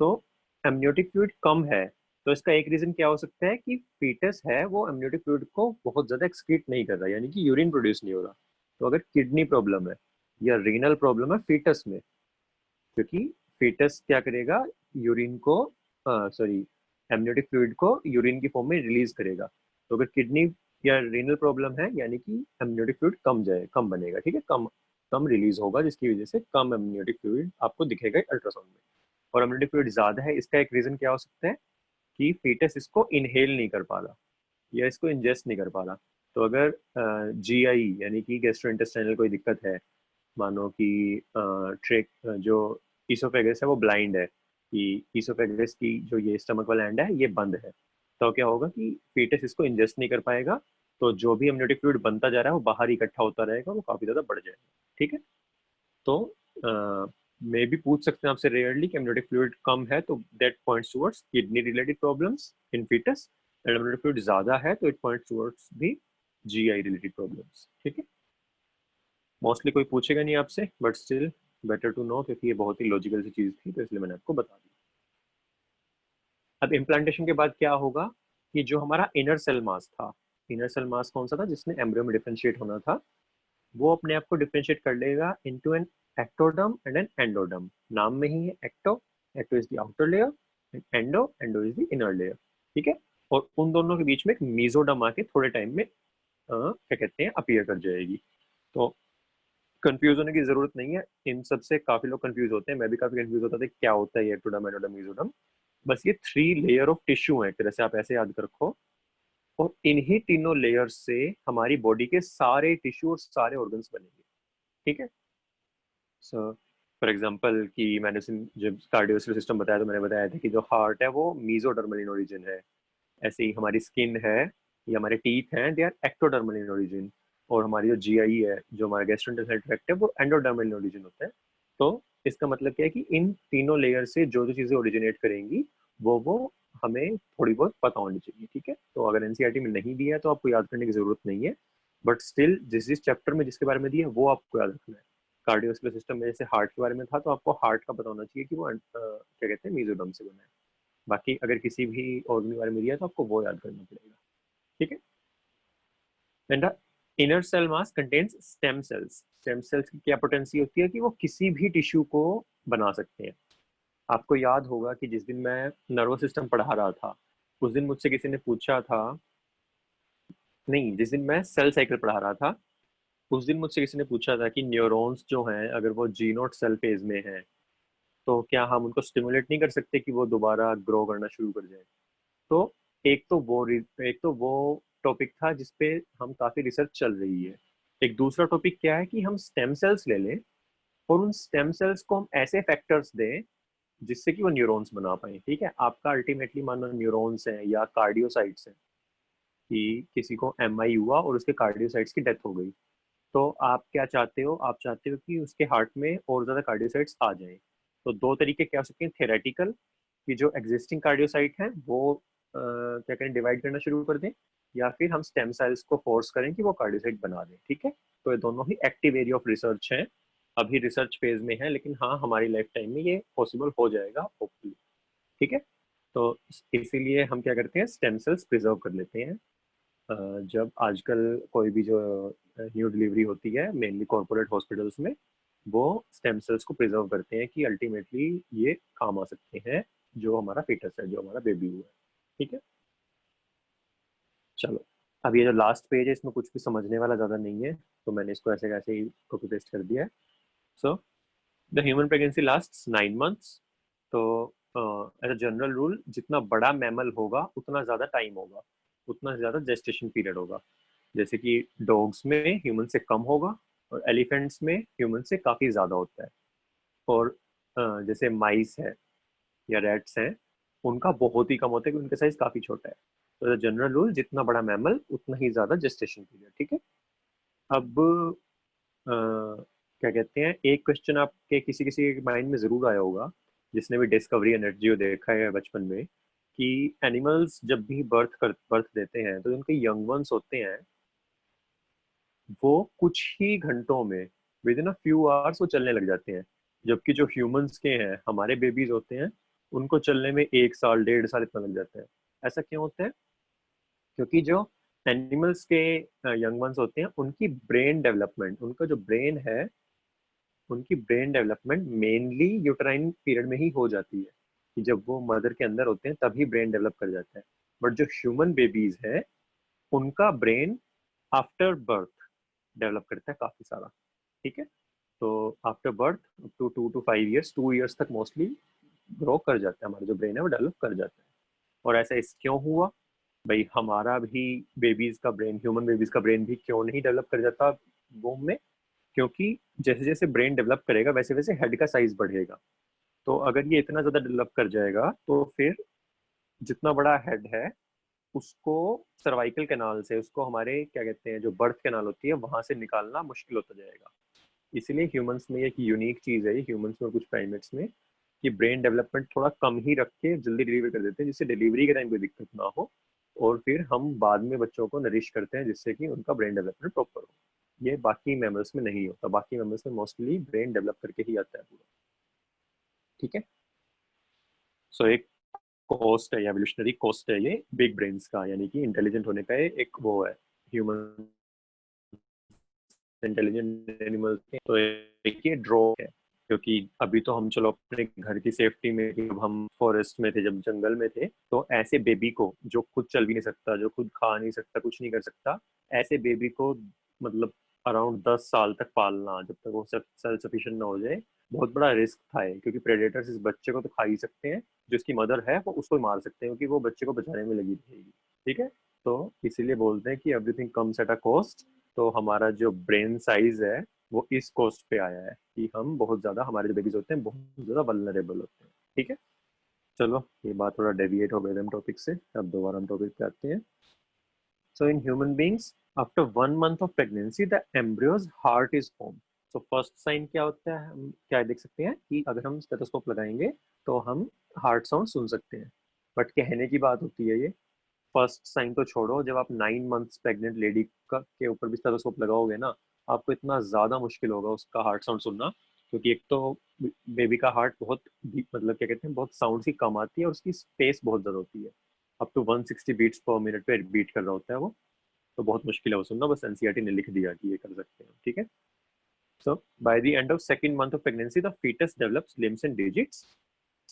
तो एमनियोटिक फ्लूइड कम है तो इसका एक रीजन क्या हो सकता है कि फीटस है वो एमनियोटिक फ्लूइड को बहुत ज्यादा एक्सक्रीट नहीं कर रहा, यानी कि यूरिन प्रोड्यूस नहीं हो रहा। तो अगर किडनी प्रॉब्लम है या रीनल प्रॉब्लम है फीटस में, क्योंकि फीटस क्या करेगा, यूरिन को सॉरी एमनियोटिक फ्लूइड को यूरिन की फॉर्म में रिलीज करेगा। तो अगर किडनी या रीनल प्रॉब्लम है यानी कि एमनियोटिक फ्लूइड कम बनेगा, ठीक है, कम कम रिलीज होगा, जिसकी वजह से कम एमनियोटिक फ्लूइड आपको दिखेगा अल्ट्रासाउंड में। और एमनियोटिक फ्लूइड ज्यादा है, इसका एक रीजन क्या हो सकता है कि फीटस इसको इनहेल नहीं कर पा रहा या इसको इंजेस्ट नहीं कर पा रहा। तो अगर जीआई यानी कि गैस्ट्रोइंटेस्टाइनल कोई दिक्कत है, मानो कि ट्रेक जो ईसोफेगस है वो ब्लाइंड है, कि ईसोफेगस की जो ये स्टमक वाला एंड है ये बंद है, तो क्या होगा कि फीटस इसको इंजेस्ट नहीं कर पाएगा, तो जो भी एमनियोटिक फ्लूइड बनता जा रहा है वो बाहर इकट्ठा होता रहेगा, वो काफी ज्यादा बढ़ जाएगा, ठीक है। तो मे भी पूछ सकते हैं आपसे रेयरली कि एमनियोटिक फ्लूइड कम है तो that points towards kidney related problems in foetus, and amniotic fluid ज्यादा है तो it points towards the GI related problems, ठीक है। मोस्टली कोई पूछेगा नहीं आपसे, but still better to know, क्योंकि ये बहुत ही लॉजिकल सी चीज थी तो इसलिए मैंने आपको बता दी। अब इम्प्लांटेशन के बाद क्या होगा कि जो हमारा इनर सेल मास था, इनर सेल मास कौन सा था जिसने एम्ब्रियो में डिफरेंशिएट होना था, वो अपने आप को डिफरेंशिएट कर लेगा into an ectoderm and an endoderm. नाम में ही है ecto, ecto is the outer layer and endo, endo is the inner layer, ठीक है। और उन दोनों के बीच में एक मीजोडर्म आके थोड़े टाइम में क्या कहते हैं अपीयर कर जाएगी। तो कंफ्यूज होने की जरूरत नहीं है, इन सबसे काफी लोग कंफ्यूज होते हैं, मैं भी काफी कंफ्यूज होता था क्या होता है ये एक्टोडर्म एंडोडर्म मीजोडर्म। बस ये 3 लेयर ऑफ टिश्यू है, एक तरह से आप ऐसे याद रखो, और इन्हीं तीनों लेयर्स से हमारी बॉडी के सारे टिश्यू और सारे ऑर्गन्स बनेंगे, ठीक है। सो फॉर एग्जांपल कि मैंने जब कार्डियोवास्कुलर सिस्टम बताया तो मैंने बताया था कि जो हार्ट है वो मीजोडर्मल इन ओरिजिन है, ऐसे ही हमारी स्किन है या हमारे टीथ हैं they are ectodermal in origin, और हमारी जो जीआई है, जो हमारा गैस्ट्रोइंटेस्टाइनल ट्रैक्ट है, वो एंडोडर्मल इन ओरिजिन होता है। तो इसका मतलब क्या है कि इन तीनों लेयर से जो जो चीजें ओरिजिनेट करेंगी वो हमें थोड़ी बहुत पता होनी चाहिए, ठीक है। तो अगर एनसीईआरटी में नहीं दिया है तो आपको याद करने की जरूरत नहीं है, बट स्टिल जिस जिस चैप्टर में जिसके बारे में दिया है वो आपको याद रखना है। कार्डियोवास्कुलर सिस्टम में जैसे हार्ट के बारे में था तो आपको हार्ट का पता होना चाहिए कि वो क्या कहते हैं मीजोडर्म से बना है। बाकी अगर किसी भी ऑर्गन के बारे में दिया तो आपको वो याद करना पड़ेगा, ठीक है। And inner cell mass contains stem cells. Stem cells की क्या पोटेंसी होती है कि वो किसी भी टिश्यू को बना सकते हैं। आपको याद होगा कि जिस दिन मैं नर्वस सिस्टम पढ़ा रहा था उस दिन मुझसे किसी ने पूछा था, नहीं जिस दिन मैं सेल साइकिल पढ़ा रहा था उस दिन मुझसे किसी ने पूछा था कि न्यूरॉन्स जो हैं अगर वो जी नॉट सेल फेज में हैं तो क्या हम उनको स्टिमुलेट नहीं कर सकते कि वो दोबारा ग्रो करना शुरू कर जाए। तो एक तो वो टॉपिक था जिसपे हम काफी रिसर्च चल रही है। एक दूसरा टॉपिक क्या है कि हम स्टेम सेल्स ले लें और उन स्टेम सेल्स को हम ऐसे फैक्टर्स दें जिससे कि वो न्यूरॉन्स बना पाए, ठीक है। आपका अल्टीमेटली मानो न्यूरॉन्स हैं या कार्डियोसाइट्स हैं, कि किसी को एमआई हुआ और उसके कार्डियोसाइट्स की डेथ हो गई, तो आप क्या चाहते हो, आप चाहते हो कि उसके हार्ट में और ज्यादा कार्डियोसाइट्स आ जाएं। तो दो तरीके क्या हो सकते हैं, थेरेटिकल कि जो एग्जिस्टिंग कार्डियोसाइट हैं वो क्या करें डिवाइड करना शुरू कर दें, या फिर हम स्टेम सेल्स को फोर्स करें कि वो कार्डियोसाइट बना दें, ठीक है। तो ये दोनों ही एक्टिव एरिया ऑफ रिसर्च हैं, अभी रिसर्च फेज में है, लेकिन हाँ हमारी लाइफ टाइम में ये पॉसिबल हो जाएगा होपफुली, ठीक है। तो इसीलिए हम क्या करते हैं स्टेम सेल्स प्रिजर्व कर लेते हैं। जब आजकल कोई भी जो न्यू डिलीवरी होती है मेनली कॉर्पोरेट हॉस्पिटल्स में, वो स्टेम सेल्स को प्रिजर्व करते हैं कि अल्टीमेटली ये काम आ सकते हैं जो हमारा फेटस है, जो हमारा बेबी हुआ है, ठीक है। चलो अब ये जो लास्ट पेज है इसमें कुछ भी समझने वाला ज़्यादा नहीं है, तो मैंने इसको ऐसे कैसे ही कॉपी पेस्ट कर दिया है। So the human pregnancy lasts 9 months। तो एज अ जनरल रूल जितना बड़ा मैमल होगा उतना ज़्यादा टाइम होगा, उतना ज़्यादा जेस्टेशन पीरियड होगा। जैसे कि डॉग्स में ह्यूमन से कम होगा और एलिफेंट्स में ह्यूमन से काफ़ी ज़्यादा होता है। और जैसे माइस है या रैट्स हैं, उनका बहुत ही कम होता है क्योंकि उनका साइज काफ़ी छोटा है। तो जनरल रूल जितना बड़ा मैमल उतना ही ज़्यादा जेस्टेशन पीरियड। ठीक है। अब क्या कहते हैं, एक क्वेश्चन आपके किसी किसी के माइंड में जरूर आया होगा जिसने भी डिस्कवरी एनर्जी देखा है बचपन में, कि एनिमल्स जब भी बर्थ देते हैं तो उनके यंग वंस होते हैं, वो कुछ ही घंटों में, with in a few hours वो चलने लग जाते हैं। जबकि जो ह्यूमंस के हैं, हमारे बेबीज होते हैं, उनको चलने में 1 साल 1.5 साल इतना लग जाता है। ऐसा क्यों होता है? क्योंकि जो एनिमल्स के यंग वंस होते हैं उनकी ब्रेन डेवलपमेंट, उनका जो ब्रेन है, उनकी brain development mainly uterine period में ही हो जाती है, कि जब वो मदर के अंदर होते हैं तभी ब्रेन डेवलप कर जाता है। बट जो ह्यूमन बेबीज है उनका ब्रेन आफ्टर बर्थ डेवलप करता है काफी सारा। ठीक है। तो after birth up to 2 to 5 years, 2 years तक मोस्टली ग्रो कर जाता है, हमारा जो ब्रेन है वो डेवलप कर जाता है। और ऐसा इस क्यों हुआ? भाई हमारा भी बेबीज का ब्रेन, ह्यूमन बेबीज का ब्रेन भी क्यों नहीं डेवलप कर जाता वomb में? क्योंकि जैसे जैसे ब्रेन डेवलप करेगा वैसे वैसे हेड का साइज बढ़ेगा। तो अगर ये इतना ज्यादा डेवलप कर जाएगा तो फिर जितना बड़ा हेड है उसको सर्वाइकल कैनाल से, उसको हमारे क्या कहते हैं जो बर्थ कैनाल होती है वहां से निकालना मुश्किल होता जाएगा। इसलिए ह्यूमंस में एक यूनिक चीज है, ह्यूमंस में और कुछ प्राइमेट्स में, कि ब्रेन डेवलपमेंट थोड़ा कम ही रख के जल्दी डिलीवर कर देते हैं जिससे डिलीवरी के टाइम कोई दिक्कत ना हो। और फिर हम बाद में बच्चों को नरिश करते हैं जिससे कि उनका ब्रेन डेवलपमेंट प्रॉपर हो। ये बाकी मेमल्स में नहीं होता, बाकी मेमल्स में मोस्टली ब्रेन डेवलप करके ही आता है पूरा। ठीक है। सो एक कॉस्ट है, एवोल्यूशनरी कॉस्ट है ये बिग ब्रेन्स का, यानी कि इंटेलिजेंट होने का एक वो है। ह्यूमन इंटेलिजेंट एनिमल्स के तो एक ये ड्रॉ है। क्योंकि अभी तो हम चलो अपने घर की सेफ्टी में, जब हम फॉरेस्ट में थे, जब जंगल में थे, तो ऐसे बेबी को जो खुद चल भी नहीं सकता, जो खुद खा नहीं सकता, कुछ नहीं कर सकता, ऐसे बेबी को मतलब अराउंड 10 साल तक पालना, जब तक वो सेल्फ सफिशिएंट ना हो जाए, बहुत बड़ा रिस्क था ये। क्योंकि प्रेडेटर्स इस बच्चे को तो खा ही सकते हैं, जो इसकी मदर है वो उसको मार सकते हैं, क्योंकि वो बच्चे को बचाने में लगी रहेगी। ठीक है। तो इसीलिए बोलते हैं कि everything comes at a cost. तो हमारा जो ब्रेन साइज है वो इस कॉस्ट पे आया है कि हम बहुत ज्यादा, हमारे जो बेबीज होते हैं बहुत ज्यादा वल्नरेबल होते हैं। ठीक है। चलो ये बात थोड़ा डेविएट हो गए हम टॉपिक से, अब दोबारा हम टॉपिक पे आते हैं। So in human beings after 1 month of pregnancy the embryo's heart is form. So first sign क्या होता है, हम क्या देख सकते हैं कि अगर हम स्टेथोस्कोप लगाएंगे तो हम हार्ट साउंड सुन सकते हैं। बट कहने की बात होती है ये, फर्स्ट साइन तो छोड़ो, जब आप 9 months प्रेग्नेंट लेडी का के ऊपर भी स्टेथोस्कोप लगाओगे ना, आपको इतना ज्यादा मुश्किल होगा उसका हार्ट साउंड सुनना। क्योंकि एक तो बेबी का हार्ट बहुत मतलब क्या कहते हैं, बहुत साउंड सी कम आती है और उसकी स्पेस बहुत ज्यादा होती है। Up to 160 beats per minute पे बीट कर रहा होता है वो। तो बहुत मुश्किल है वो सुनना, बस एनसीईआरटी ने लिख दिया कि ये कर सकते हैं। ठीक है। So by the end of second month of pregnancy the fetus develops limbs and digits.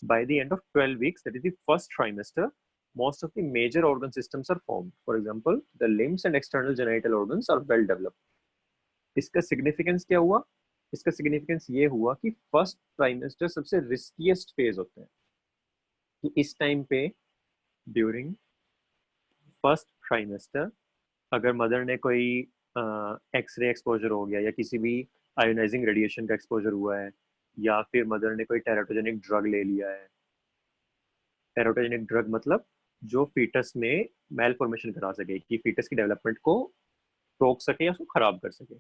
By the end of 12 weeks, that is the first trimester, most of the major organ systems are formed. For example, the limbs and external genital organs are well developed. इसका significance क्या हुआ? इसका significance ये हुआ कि first trimester सबसे riskiest phase होता है, कि इस टाइम पे ड्यूरिंग फर्स्ट ट्राइमेस्टर अगर मदर ने कोई एक्सरे एक्सपोजर हो गया, या किसी भी आयोनाइजिंग रेडिएशन का एक्सपोजर हुआ है, या फिर मदर ने कोई टेराटोजेनिक ड्रग ले लिया है। टेराटोजेनिक ड्रग मतलब जो फीटस में मेल फॉर्मेशन करा सके, कि फीटस की डेवलपमेंट को रोक सके या उसको खराब कर सके।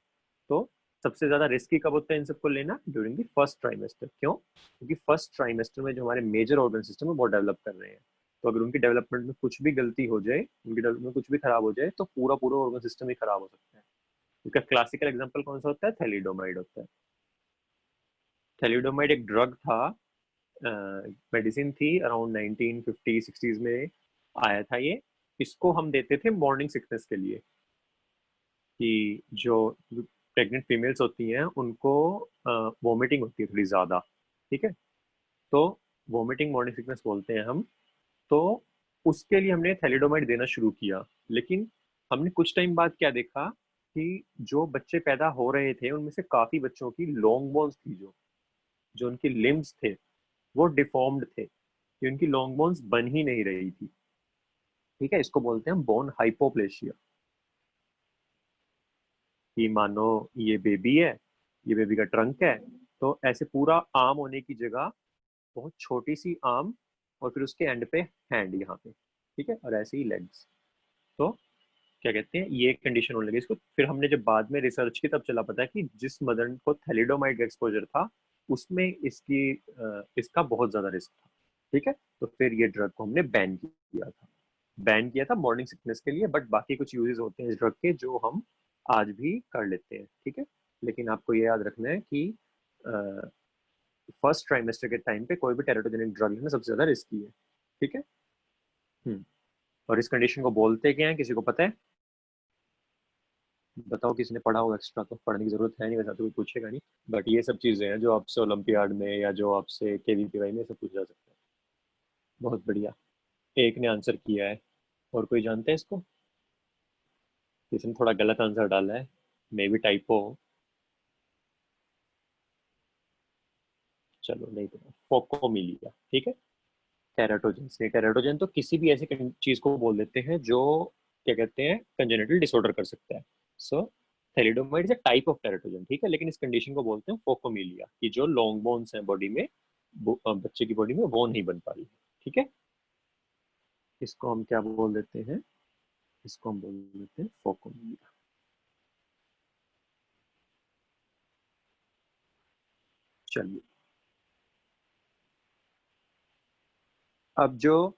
तो सबसे ज्यादा रिस्की कब होता है इन सबको लेना? During the first trimester. क्यों? क्योंकि फर्स्ट ट्राइमेस्टर में जो हमारे मेजर ऑर्गन सिस्टम है वो डेवलप कर रहे हैं। तो अगर उनकी डेवलपमेंट में कुछ भी गलती हो जाए, उनकी डेवलपमेंट में कुछ भी खराब हो जाए, तो पूरा पूरा ऑर्गन सिस्टम ही खराब हो सकता है। इसका क्लासिकल एग्जाम्पल कौन सा होता है? थैलिडोमाइड होता है। थैलिडोमाइड एक ड्रग था, मेडिसिन थी, अराउंड 1950-60s में आया था ये। इसको हम देते थे मॉर्निंग सिकनेस के लिए, कि जो प्रेग्नेंट फीमेल्स होती हैं उनको वोमिटिंग होती है थोड़ी ज़्यादा। ठीक है। तो वोमिटिंग मॉर्निंग सिकनेस बोलते हैं हम। तो उसके लिए हमने थैलिडोमाइड देना शुरू किया। लेकिन हमने कुछ टाइम बाद क्या देखा कि जो बच्चे पैदा हो रहे थे उनमें से काफी बच्चों की लॉन्ग बोन्स थी, जो जो उनके लिम्स थे वो डिफॉर्म्ड थे, कि उनकी लॉन्ग बोन्स बन ही नहीं रही थी। ठीक है, इसको बोलते हैं बोन हाइपोप्लेशिया। कि मानो ये बेबी है, ये बेबी का ट्रंक है, तो ऐसे पूरा आर्म होने की जगह बहुत छोटी सी आर्म, और फिर उसके एंड पे हैंड यहाँ पे। ठीक है, और ऐसे ही लेग्स। तो क्या कहते हैं, ये कंडीशन होने लगी इसको। फिर हमने जब बाद में रिसर्च की तब चला पता है कि जिस मदर को थैलिडोमाइड का एक्सपोजर था उसमें इसका बहुत ज्यादा रिस्क था। ठीक है, तो फिर ये ड्रग को हमने बैन किया था मॉर्निंग सिकनेस के लिए, बट बाकी कुछ यूजेस होते हैं इस ड्रग के जो हम आज भी कर लेते हैं। ठीक है, लेकिन आपको ये याद रखना है कि फर्स्ट ट्राइमेस्टर के टाइम पे कोई भी टेराटोजेनिक ड्रग लेना सबसे ज्यादा रिस्की है। ठीक है। हम्म। और इस कंडीशन को बोलते क्या है, किसी को पता है? बताओ, किसी ने पढ़ा हो एक्स्ट्रा? तो पढ़ने की जरूरत है नहीं, वैसा तो कोई पूछेगा नहीं। बट ये सब चीजें हैं जो आपसे ओलंपियाड में या जो आपसे केवीपीवाई में सब पूछा जा सकता है। बहुत बढ़िया, एक ने आंसर किया है। और कोई जानते हैं इसको? किसी ने थोड़ा गलत आंसर डाला है, मे बी टाइपो। चलो नहीं पता, फोकोमिलिया। ठीक है। टेराटोजन से, टेराटोजन तो किसी भी ऐसी चीज को बोल देते हैं जो क्या कहते हैं कंजेनिटल डिसऑर्डर कर सकता है। So thalidomide is a type of teratogen. ठीक है, लेकिन इस कंडीशन को बोलते हैं फोकोमिलिया, कि जो लॉन्ग बोन्स हैं बॉडी में, बच्चे की बॉडी में वो नहीं बन पा रही है। ठीक है, इसको हम क्या बोल देते हैं? इसको हम बोल देते हैं फोकोमिलिया। चलिए, अब जो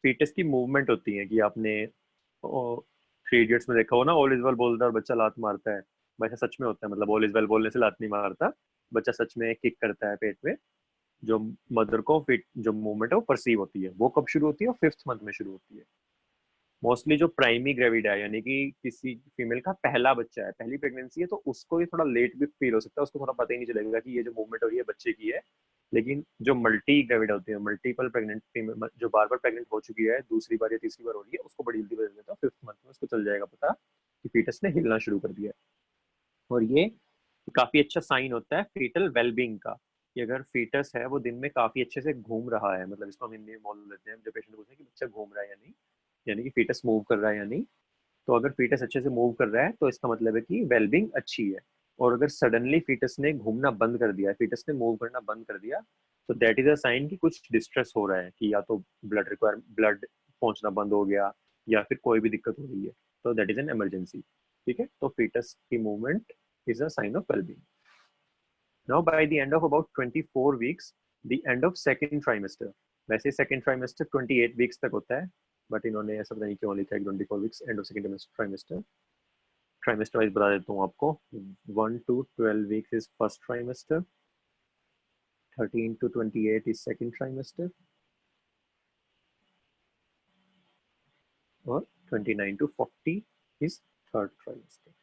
फीटस की मूवमेंट होती है, कि आपने 3 इडियट्स में देखा हो ना, ऑल इज वेल बोलता है और बच्चा लात मारता है। वैसे सच में होता है, मतलब ऑल इज वेल बोलने से लात नहीं मारता, बच्चा सच में किक करता है पेट में। जो मदर को फिट जो मूवमेंट है वो परसीव होती है, वो कब शुरू होती है? 5th मंथ में शुरू होती है। मोस्टली जो प्राइमी ग्रेविडा है, यानी कि किसी फीमेल का पहला बच्चा है, पहली प्रेगनेंसी है, तो उसको ये थोड़ा लेट भी फील हो सकता है, उसको थोड़ा पता ही नहीं चलेगा कि ये जो मूवमेंट हो रही है बच्चे की है। लेकिन जो मल्टी ग्रेविड होती है, मल्टीपल प्रेग्नेंट फीमेल जो बार बार प्रेग्नेंट हो चुकी है, दूसरी बार या तीसरी बार हो रही है, उसको बड़ी जल्दी बता देता है। 5th मंथ में उसको चल जाएगा पता कि फीटस ने हिलना शुरू कर दिया है। और ये काफी अच्छा साइन होता है फीटल वेलबींग का, कि अगर फीटस है वो दिन में काफी अच्छे से घूम रहा है, मतलब इसको हम हिंदी में बोल लेते हैं जब पेशेंट पूछते हैं कि बच्चा घूम रहा है या नहीं, यानी कि फीटस मूव कर रहा है या नहीं। तो अगर फीटस अच्छे से मूव कर रहा है तो इसका मतलब है कि वेलबींग अच्छी है। और अगर सडनली फीटस ने घूमना बंद कर दिया, फीटस ने मूव करना बंद कर दिया, तो दैट इज अ साइन कि कुछ डिस्ट्रेस हो रहा है, कि या तो ब्लड पहुंचना बंद हो गया, या फिर कोई भी दिक्कत हो रही है, तो दैट इज एन इमरजेंसी। ठीक है, तो फीटस की movement is a sign of well-being. Now, by the end of about 24 weeks, the end of second trimester, वैसे second trimester 28 weeks तक होता है, बट इन्होंने ऐसा पता नहीं क्यों लिखा है 24 weeks end of second trimester। Trimester wise बता देता हूँ आपको। 1 to 12 weeks is first trimester, 13 to 28 is second trimester, और 29 to 40 is third trimester।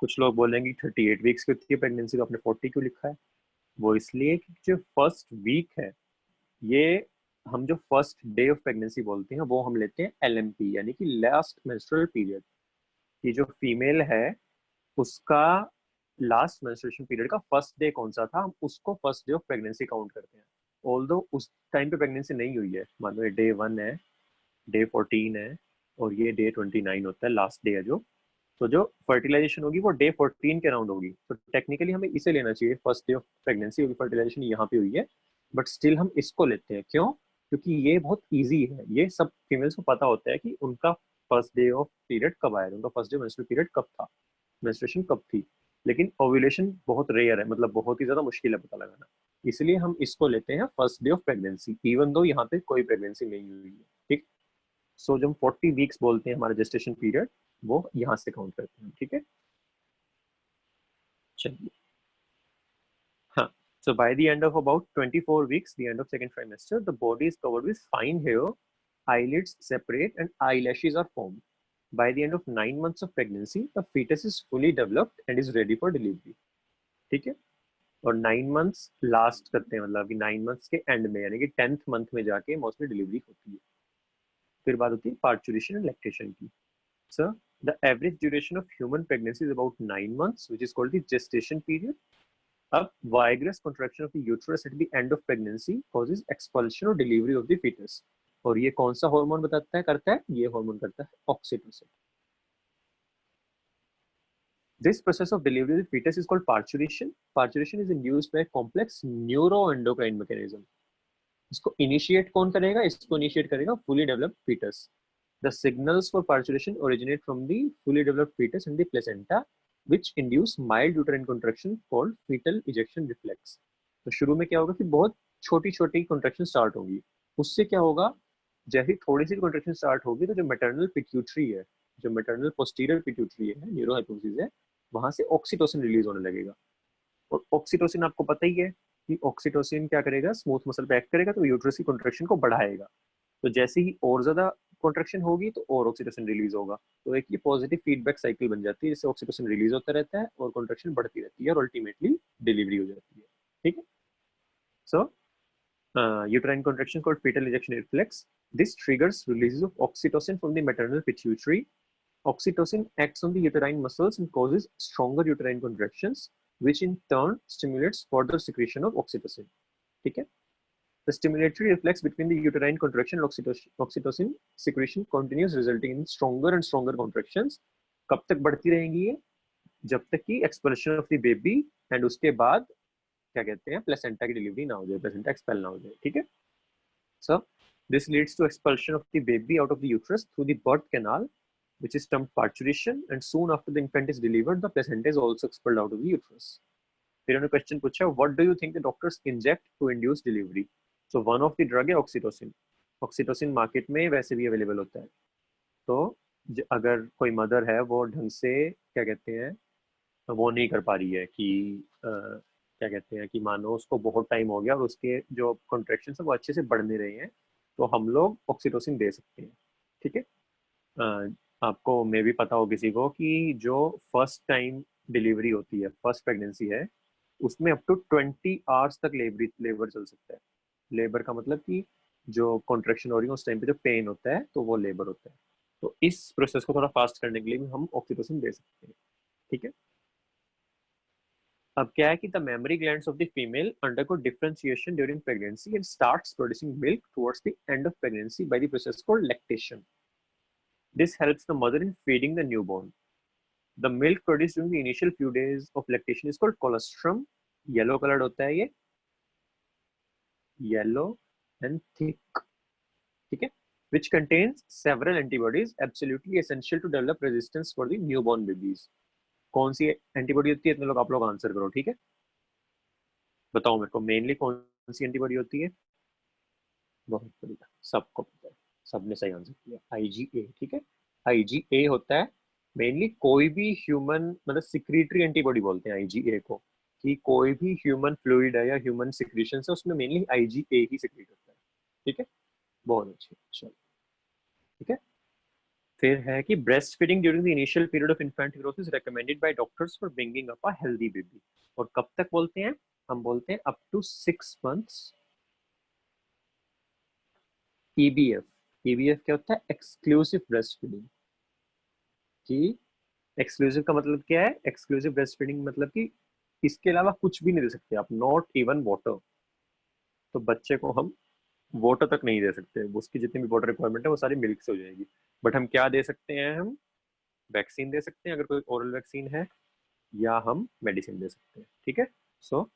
कुछ लोग बोलेंगे 38 वीक्स की होती है प्रेगनेंसी, तो आपने 40 क्यों लिखा है? वो इसलिए कि जो फर्स्ट वीक है, ये हम जो फर्स्ट डे ऑफ प्रेगनेंसी बोलते हैं वो हम लेते हैं LMP, यानी कि लास्ट मेंस्ट्रुअल पीरियड। कि जो फीमेल है उसका लास्ट मेंस्ट्रुएशन पीरियड का फर्स्ट डे कौन सा था, हम उसको first day of pregnancy count करते हैं। ऑल्दो उस टाइम पे प्रेगनेंसी नहीं हुई है, मान लो ये डे 1 है, डे 14 है, और ये डे 29 होता है, लास्ट डे है जो। तो जो फर्टिलाइजेशन होगी वो डे 14 के अराउंड होगी, तो टेक्निकली हमें इसे लेना चाहिए फर्स्ट डे ऑफ प्रेगनेंसी, होगी फर्टिलाइजेशन यहाँ पे हुई है। बट स्टिल हम इसको लेते हैं, क्यों? क्योंकि ये बहुत इजी है, ये सब फीमेल्स को पता होता है कि उनका फर्स्ट डे ऑफ पीरियड कब आया, उनका फर्स्ट डे मेंस्ट्रुअल पीरियड कब था, मेंस्ट्रुएशन कब थी। लेकिन ओव्यूलेशन बहुत रेयर है, मतलब बहुत ही ज्यादा मुश्किल है पता लगाना, इसलिए हम इसको लेते हैं first day of pregnancy, even though यहाँ पे कोई प्रेगनेंसी नहीं हुई है। ठीक। सो जब 40 वीक्स बोलते हैं हमारा जेस्टेशन पीरियड, वो यहाँ से काउंट करते हैं। ठीक है, चलिए। हाँ, so by the end of about 24 weeks, the end of second trimester, the body is covered with fine hair, eyelids separate, and eyelashes are formed. By the end of 9 months of pregnancy, the fetus is fully developed and is ready for delivery. ठीक है, और 9 months last करते हैं, मतलब कि 9 months के and में, यानी कि 10th मंथ में जाके मोस्टली डिलीवरी होती है। फिर बात होती है पार्चुरेशन एंड लैक्टेशन की। Sir, The average duration of human pregnancy is about 9 months, which is called the gestation period. अब vigorous contraction of the uterus at the end of pregnancy causes expulsion or delivery of the fetus. और ये कौन सा hormone बताता है करता है? ये हार्मोन करता है oxytocin. This process of delivery of the fetus is called parturition. Parturition is induced by a complex neuroendocrine mechanism. इसको इनिशिएट कौन करेगा? इसको इनिशिएट करेगा fully developed fetus. The signals for parturition originate from the fully developed fetus and the placenta, which induce mild uterine contraction called fetal ejection reflex. तो शुरू में क्या होगा कि बहुत छोटी छोटी कॉन्ट्रैक्शन स्टार्ट होगी. उससे क्या होगा? जैसे थोड़ी सी कॉन्ट्रैक्शन स्टार्ट होगी तो जो मैटरनल पिट्यूटरी है, जो मैटरनल पोस्टीरियर पिट्यूटरी है, न्यूरोहाइपोफिसिस है, वहां से ऑक्सीटोसिन रिलीज होने लगेगा. और ऑक्सीटोसिन आपको पता ही है कि ऑक्सीटोसिन क्या करेगा? स्मूथ मसल पे एक्ट करेगा तो यूट्रस की कॉन्ट्रैक्शन को बढ़ाएगा. तो जैसे ही और ज्यादा कॉन्ट्रैक्शन होगी तो और ऑक्सीटोसिन रिलीज होगा. तो एक ये पॉजिटिव फीडबैक साइकिल बन जाती है, जिससे ऑक्सीटोसिन रिलीज होता रहता है और कॉन्ट्रैक्शन बढ़ती रहती है और अल्टीमेटली डिलीवरी हो जाती है. ठीक है. सो uterine contraction called fetal ejection reflex. This triggers releases of oxytocin from the maternal pituitary. Oxytocin acts on the uterine muscles and causes stronger uterine contractions, which in turn stimulates further secretion of oxytocin. ठीक है. The stimulatory reflex between the uterine contraction and oxytocin secretion continues, resulting in stronger and stronger contractions. कब तक बढ़ती रहेंगी ये? जब तक कि expulsion of the baby and उसके बाद क्या कहते हैं प्लेसेंटा की डिलीवरी ना हो जाए, प्लेसेंटा एक्सपेल ना हो जाए. ठीक है. So this leads to expulsion of the baby out of the uterus through the birth canal, which is termed parturition, and soon after the infant is delivered, the placenta is also expelled out of the uterus. फिर उन्होंने question पूछा, what do you think the doctors inject to induce delivery? So one of the drug है oxytocin. Oxytocin market में वैसे भी available होता है. तो अगर कोई मदर है वो ढंग से क्या कहते हैं वो नहीं कर पा रही है कि क्या कहते हैं कि मानो उसको बहुत टाइम हो गया और उसके जो कॉन्ट्रैक्शन है वो अच्छे से बढ़ नहीं रहे हैं, तो हम लोग ऑक्सीटोसिन दे सकते हैं. ठीक है. आपको मे भी पता हो किसी को कि जो फर्स्ट टाइम डिलीवरी होती है, फर्स्ट प्रेगनेंसी है, उसमें अप टू 20 आवर्स तक लेबर चल सकता है. लेबर का मतलब कि जो कॉन्ट्रैक्शन हो रही है उस टाइम पे जो पेन होता है तो वो लेबर होता है. तो इस प्रोसेस को थोड़ा फास्ट करने के लिए भी हम ऑक्सीटोसिन दे सकते हैं. ठीक है. अब क्या है कि the mammary glands of the female undergo differentiation during pregnancy and starts producing milk towards the end of pregnancy bye the process called lactation. This helps the mother in feeding the newborn. The milk produced during the initial few days of lactation is called colostrum. Yellow colored होता है ये, yellow and thick. ठीक है. Which contains several antibodies absolutely essential to develop resistance for the newborn babies. कौन सी antibody होती है? इतने लोग आप लोग आंसर करो. ठीक है. बताओ मेरे को मेनली कौन सी एंटीबॉडी होती है? बहुत बढ़िया, सबको पता है, सबने सही आंसर किया. IgA. ठीक है. IgA होता है मेनली कोई भी ह्यूमन मतलब सिक्रीटरी एंटीबॉडी बोलते हैं IgA को, कि कोई भी ह्यूमन फ्लूइड है या ह्यूमन सिक्रीशन है उसमें मेनली IgA ही सिक्रीट होता है. ठीक है. बहुत अच्छी. चलो. ठीक है. फिर है कि breast feeding during the initial period of infant growth is recommended by doctors for bringing up a healthy baby. और कब तक बोलते हैं? हम बोलते हैं up to 6 months. EBF. EBF क्या होता है? Exclusive breast feeding. कि एक्सक्लूसिव का मतलब क्या है? एक्सक्लूसिव ब्रेस्ट फीडिंग मतलब कि इसके अलावा कुछ भी नहीं दे सकते आप, नॉट इवन वाटर. तो बच्चे को हम वाटर तक नहीं दे सकते, उसकी जितनी भी वाटर रिक्वायरमेंट है वो सारी मिल्क से हो जाएगी. बट हम क्या दे सकते हैं? हम वैक्सीन दे सकते हैं अगर कोई ओरल वैक्सीन है, या हम मेडिसिन दे सकते हैं. ठीक है. सो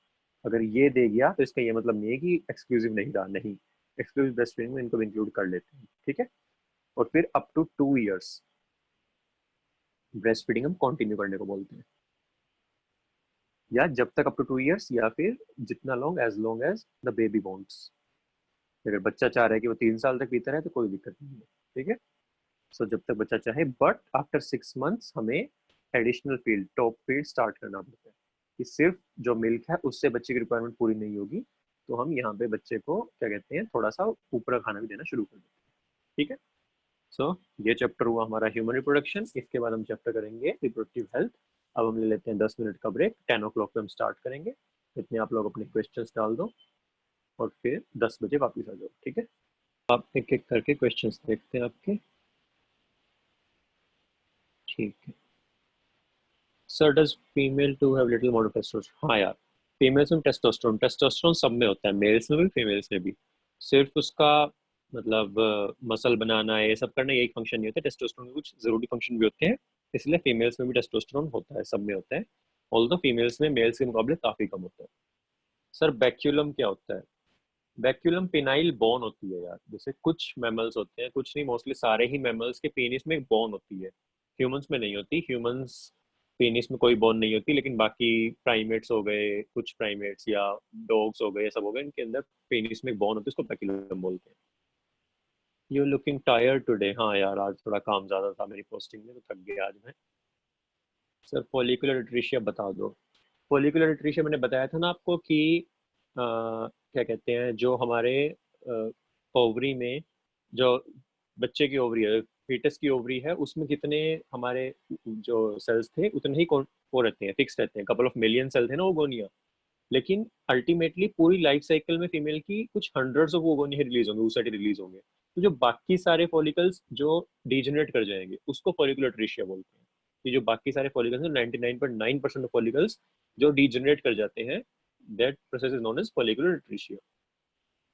अगर ये दे गया तो इसका ये मतलब नहीं है कि एक्सक्लूसिव नहीं रहा, नहीं. एक्सक्लूसिव ब्रेस्ट फीडिंग में इनको इंक्लूड कर लेते हैं. ठीक है. और फिर up to 2 years breast feeding हम कंटिन्यू करने को बोलते हैं, या जब तक अप टू 2 years, या फिर जितना long as the baby wants. अगर बच्चा चाह रहा है कि वो 3 साल तक पीता रहे तो कोई दिक्कत नहीं है. ठीक है. सो जब तक बच्चा चाहे, बट आफ्टर 6 months हमें additional feed, top feed start करना पड़ता है कि सिर्फ जो मिल्क है उससे बच्चे की रिक्वायरमेंट पूरी नहीं होगी, तो हम यहाँ पे बच्चे को क्या कहते हैं थोड़ा सा ऊपर का खाना भी देना शुरू कर देते हैं. ठीक है. सो ये चैप्टर हुआ हमारा ह्यूमन रिप्रोडक्शन. इसके बाद हम चैप्टर करेंगे रिप्रोडक्टिव हेल्थ. अब हम ले लेते हैं 10 मिनट का ब्रेक. 10 o'clock पे हम स्टार्ट करेंगे. इतने आप लोग अपने क्वेश्चंस डाल दो और फिर 10 बजे वापस आ जाओ. ठीक है. आप एक एक करके क्वेश्चंस देखते हैं आपके. ठीक है। Sir does female to have little more testosterone? हाँ यार, फीमेल्स में टेस्टोस्टेरोन टेस्टोस्टेरोन सब में होता है, मेल्स में भी फीमेल्स में भी। सिर्फ उसका मतलब मसल बनाना है, ये सब करना, यही फंक्शन नहीं होता। टेस्टोस्टेरोन के कुछ जरूरी फंक्शन भी होते हैं, इसलिए फीमेल्स में भी टेस्टोस्टेरोन होता है, सब में होता है। ऑल्दो फीमेल्स में मेल्स के मुकाबले काफी कम होता है। सर बैक्यूलम क्या होता है? बैक्यूलम पेनाइल बोन होती है यार। जैसे कुछ मैमल्स होते हैं, कुछ नहीं, मोस्टली सारे ही मैमल्स के पेनिस में एक बोन होती है। ह्यूमंस में नहीं होती, ह्यूमंस पेनिस में कोई बोन नहीं होती, लेकिन बाकी प्राइमेट्स हो गए, कुछ प्राइमेट्स या डॉग्स हो गए, सब हो गए, इनके अंदर पेनिस में एक बोन होती है, उसको बैक्यूलम बोलते हैं। You looking tired today? हाँ यार, आज थोड़ा काम ज्यादा था मेरी पोस्टिंग में, तो थक गया आज मैं। सर फॉलिकुलर एट्रीशिया बता दो। फॉलिकुलर एट्रीशिया मैंने बताया था ना आपको कि क्या कहते हैं, जो हमारे ओवरी में, जो बच्चे की ओवरी है, फीटस की ओवरी है, उसमें कितने हमारे जो सेल्स थे उतने ही वो रहते हैं, फिक्स रहते हैं। कपल ऑफ मिलियन सेल थे ना ओगोनिया, लेकिन अल्टीमेटली पूरी लाइफ साइकिल में फीमेल की कुछ हंड्रेड्स ऑफ ओगोनिया रिलीज होंगे, उस रिलीज होंगे। तो जो बाकी सारे फॉलिकल्स जो डिजेनरेट कर जाएंगे उसको फॉलिकुलर एट्रीशिया बोलते हैं। ये जो बाकी सारे फॉलिकल्स हैं, 99.9% ऑफ फॉलिकल्स जो डिजेनरेट कर जाते हैं, that process is known as follicular atresia.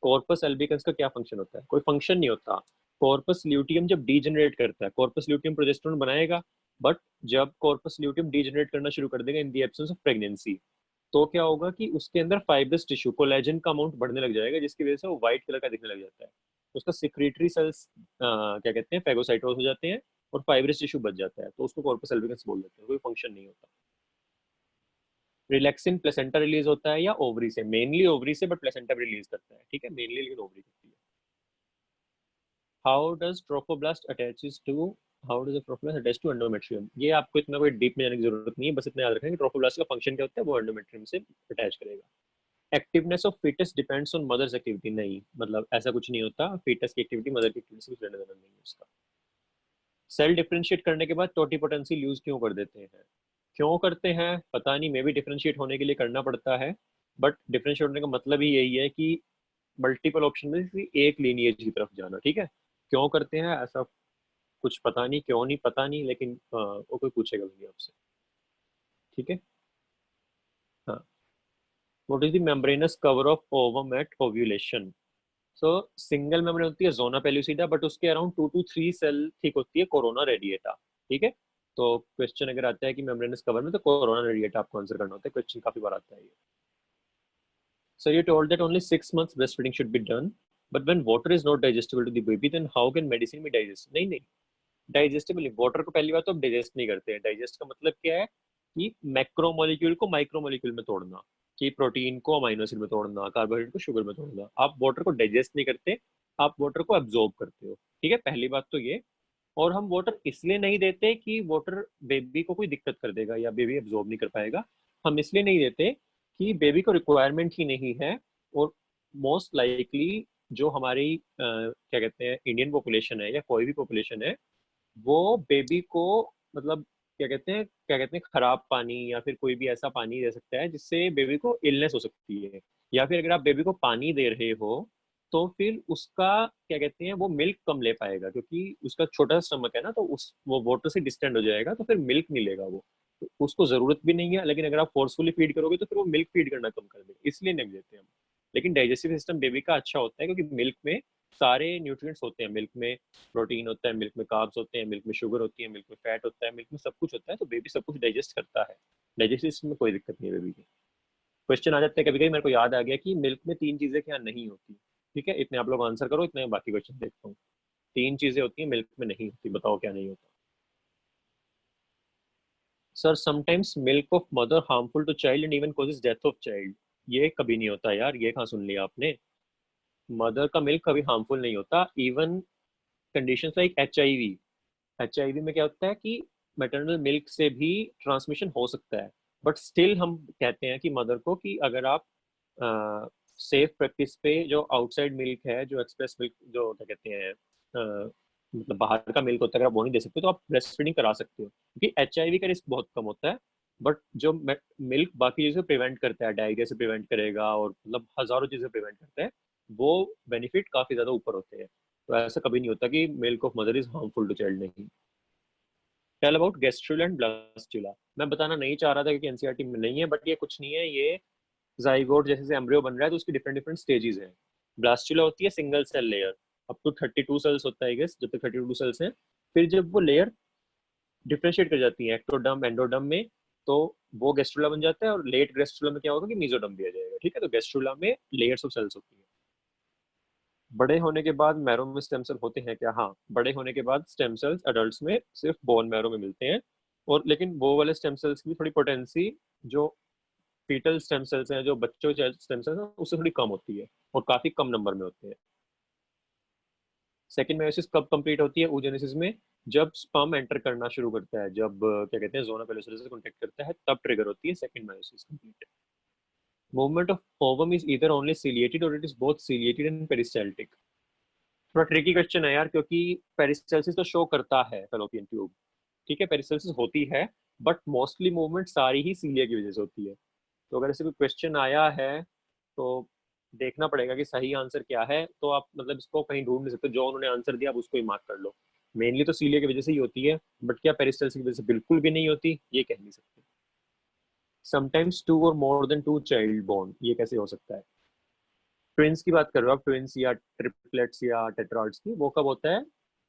Corpus albicans का क्या फंक्शन होता है? कोई फंक्शन नहीं होता। कॉर्पस ल्यूटियम जब डीजनरेट करता है, कॉर्पस ल्यूटियम प्रोजेस्टेरोन बनाएगा, बट जब कॉर्पस ल्यूटियम डीजनरेट करना शुरू कर देगा in the absence of pregnancy, तो क्या होगा कि उसके अंदर फाइब्रस टिश्यू, कोलेजन का अमाउंट बढ़ने लग जाएगा, जिसकी वजह से वो व्हाइट कलर का दिखने लग जाता है। तो उसका सिक्रीटरी सेल्स क्या कहते हैं, फेगोसाइटोस हो जाते हैं, और फाइब्रस टिश्यू बच जाता है, तो उसको कॉर्पस एल्बिकन्स बोल देते हैं। कोई फंक्शन नहीं होता। रिलैक्सिन प्लेसेंटा रिलीज होता है या ओवरी से? मेनली ओवरी से, बट प्लेसेंटा भी रिलीज करता है, ठीक है, मेनली लेकिन ओवरी करती है। How does trophoblast attaches to how does trophoblast attach to endometrium? ये आपको इतना कोई डीप में जाने की जरूरत नहीं है, बस इतना याद रखें कि ट्रोफोब्लास्ट का फंक्शन क्या होता है, वो एंडोमेट्रियम से अटैच करेगा। Activeness of foetus depends on mother's activity? नहीं, मतलब ऐसा कुछ नहीं होता, फीटस की एक्टिविटी मदर की एक्टिविटी से कुछ लेना देना नहीं है उसका। सेल डिफरेंशिएट करने के बाद टोटिपोटेंसी यूज क्यों कर देते हैं? क्यों करते हैं पता नहीं, मे भी डिफरेंशिएट होने के लिए करना पड़ता है, बट डिफरेंशिएट होने का मतलब ही यही है कि मल्टीपल ऑप्शन में से एक लीनिएज की तरफ जाना, ठीक है। क्यों करते हैं ऐसा कुछ पता नहीं, क्यों नहीं पता नहीं, लेकिन वो कोई पूछेगा भी नहीं आपसे, ठीक है। हाँ। What is the membranous cover of ovum at ovulation? So single membrane होती है जोना पेलुसिडा, बट उसके अराउंड 2 to 3 सेल थिक होती है कोरोना रेडिएटा, ठीक है। तो क्वेश्चन अगर आता है कि मेम्ब्रेनस कवर में, तो कोरोना रेडिएटा आपको आंसर करना होता है, क्वेश्चन काफी बार आता है ये। सो you told that only 6 months breastfeeding should be done, but when water is not digestible to the baby, then how can medicine be digest? नहीं नहीं, डाइजेस्टेबल वाटर को पहली बात तो डाइजेस्ट नहीं करते हैं। डाइजेस्ट का मतलब क्या है कि मैक्रो मॉलिक्यूल को माइक्रो मॉलिक्यूल में तोड़ना, कि प्रोटीन को अमाइनो एसिड में तोड़ना, कार्बोहाइड्रेट को शुगर में तोड़ना। आप वाटर को डाइजेस्ट नहीं करते, आप वाटर को एब्जॉर्ब करते हो, ठीक है, पहली बात तो ये। और हम वाटर इसलिए नहीं देते कि वाटर बेबी को कोई दिक्कत कर देगा या बेबी एब्जॉर्ब नहीं कर पाएगा। हम इसलिए नहीं देते कि बेबी को रिक्वायरमेंट ही नहीं है। और मोस्ट लाइकली जो हमारी क्या कहते हैं इंडियन पॉपुलेशन है या कोई भी पॉपुलेशन है, वो बेबी को मतलब क्या कहते हैं खराब पानी या फिर कोई भी ऐसा पानी दे सकता है जिससे बेबी को इलनेस हो सकती है। या फिर अगर आप बेबी को पानी दे रहे हो, तो फिर उसका क्या कहते हैं वो मिल्क कम ले पाएगा, क्योंकि उसका छोटा स्टमक है ना, तो उस वो वाटर से डिस्टेंड हो जाएगा, तो फिर मिल्क नहीं लेगा वो। तो उसको जरूरत भी नहीं है, लेकिन अगर आप फोर्सफुली फीड करोगे तो फिर वो मिल्क फीड करना कम कर देगा, इसलिए नहीं देते हम। लेकिन डाइजेस्टिव सिस्टम बेबी का अच्छा होता है, क्योंकि मिल्क में सारे न्यूट्रिएंट्स होते हैं। मिल्क में प्रोटीन होता है, मिल्क में कार्ब्स होते हैं, मिल्क में शुगर होती है, मिल्क में फैट होता है, मिल्क में सब कुछ होता है, तो बेबी सब कुछ डाइजेस्ट करता है। डाइजेस्टिव सिस्टम में कोई दिक्कत नहीं है बेबी की। क्वेश्चन आ जाते हैं कभी कभी, मेरे को याद आ गया कि मिल्क में 3 चीजें क्या नहीं होती, ठीक है, इतने आप लोग आंसर करो, इतने बाकी क्वेश्चन देखता हूँ। 3 चीजें होती हैं मिल्क में नहीं होती, बताओ क्या नहीं होता? Sir sometimes milk of mother harmful to child and even causes death of child? ये कभी नहीं होता यार, ये कहाँ सुन लिया आपने? मदर का मिल्क कभी हार्मफुल नहीं होता। Even conditions like HIV, HIV में क्या होता है कि मैटरनल मिल्क से भी ट्रांसमिशन हो सकता है, बट स्टिल हम कहते हैं कि मदर को कि अगर आप सेफ प्रैक्टिस पे जो आउटसाइड मिल्क है, जो एक्सप्रेस मिल्क जो क्या कहते हैं मतलब बाहर का मिल्क होता है, अगर आप वो नहीं दे सकते तो आप ब्रेस्ट फीडिंग करा सकते हो, क्योंकि HIV का रिस्क बहुत कम होता है। बट जो मिल्क बाकी चीज़ों से प्रिवेंट करता है, डायरिया से प्रिवेंट करेगा और मतलब हजारों चीज़ें प्रिवेंट करता है, वो बेनिफिट काफी ज्यादा ऊपर होते हैं। तो ऐसा कभी नहीं होता कि milk of mother is harmful to child, नहीं। Tell about gastrula and blastula. मैं बताना नहीं चाह रहा था क्योंकि एनसीईआरटी में नहीं है, बट ये कुछ नहीं है, ये जाइगोट जैसे से एम्ब्रियो बन रहा है तो उसकी डिफरेंट डिफरेंट स्टेजेस हैं। ब्लास्टुला होती है single cell layer, up to 32 cells होता है गेस, जब तक 32 सेल्स हैं। फिर जब वो लेयर डिफ्रेंशिएट कर जाती है एक्टोडर्म एंडोडर्म में, तो वो गैस्ट्रुला बन जाता है, और लेट गैस्ट्रुला में क्या होगा कि मेसोडर्म दिया जाएगा। ठीक है, तो गैस्ट्रुला में लेयर्स ऑफ सेल्स होती है। बड़े होने के बाद मैरो में स्टेम सेल होते हैं क्या? हाँ, बड़े होने के बाद स्टेम सेल्स अडल्ट में सिर्फ बोन मैरो में मिलते हैं, और लेकिन वो वाले स्टेम सेल्स की थोड़ी पोटेंसी जो फीटल स्टेम सेल्स हैं, जो बच्चों के स्टेम सेल्स हैं, उससे थोड़ी कम होती है और काफी कम नंबर में होते हैं। सेकेंड मेयोसिस कब कंप्लीट होती है oogenesis में? जब स्पर्म एंटर करना शुरू करता है, जब क्या कहते हैं जोना पेलोसेरा से कॉन्टेक्ट करता है, तब ट्रिगर होती है second meiosis complete. Movement of ovum is either only ciliated और it is both ciliated and peristaltic. थोड़ा ट्रिकी क्वेश्चन है यार, क्योंकि पेरिस्टाल्सिस तो शो करता है फेलोपियन ट्यूब, ठीक है, पेरिस्टाल्सिस होती है, बट मोस्टली मूवमेंट सारी ही सीलिया की वजह से होती है। तो अगर ऐसे कोई क्वेश्चन आया है तो देखना पड़ेगा कि सही आंसर क्या है, तो आप मतलब इसको कहीं ढूंढ नहीं सकते, जो उन्होंने आंसर दिया आप उसको ही मार्क कर लो। मेनली तो सीलिया की वजह से ही होती है, बट क्या पेरिस्टाल्सिस की वजह से बिल्कुल भी नहीं होती, ये कह नहीं सकते। समटाइम्स टू और more than two child born, ये कैसे हो सकता है? ट्विंस की बात कर रहे हो आप, ट्विंस या ट्रिपलेट्स या टेट्राइड्स की, वो कब होता है?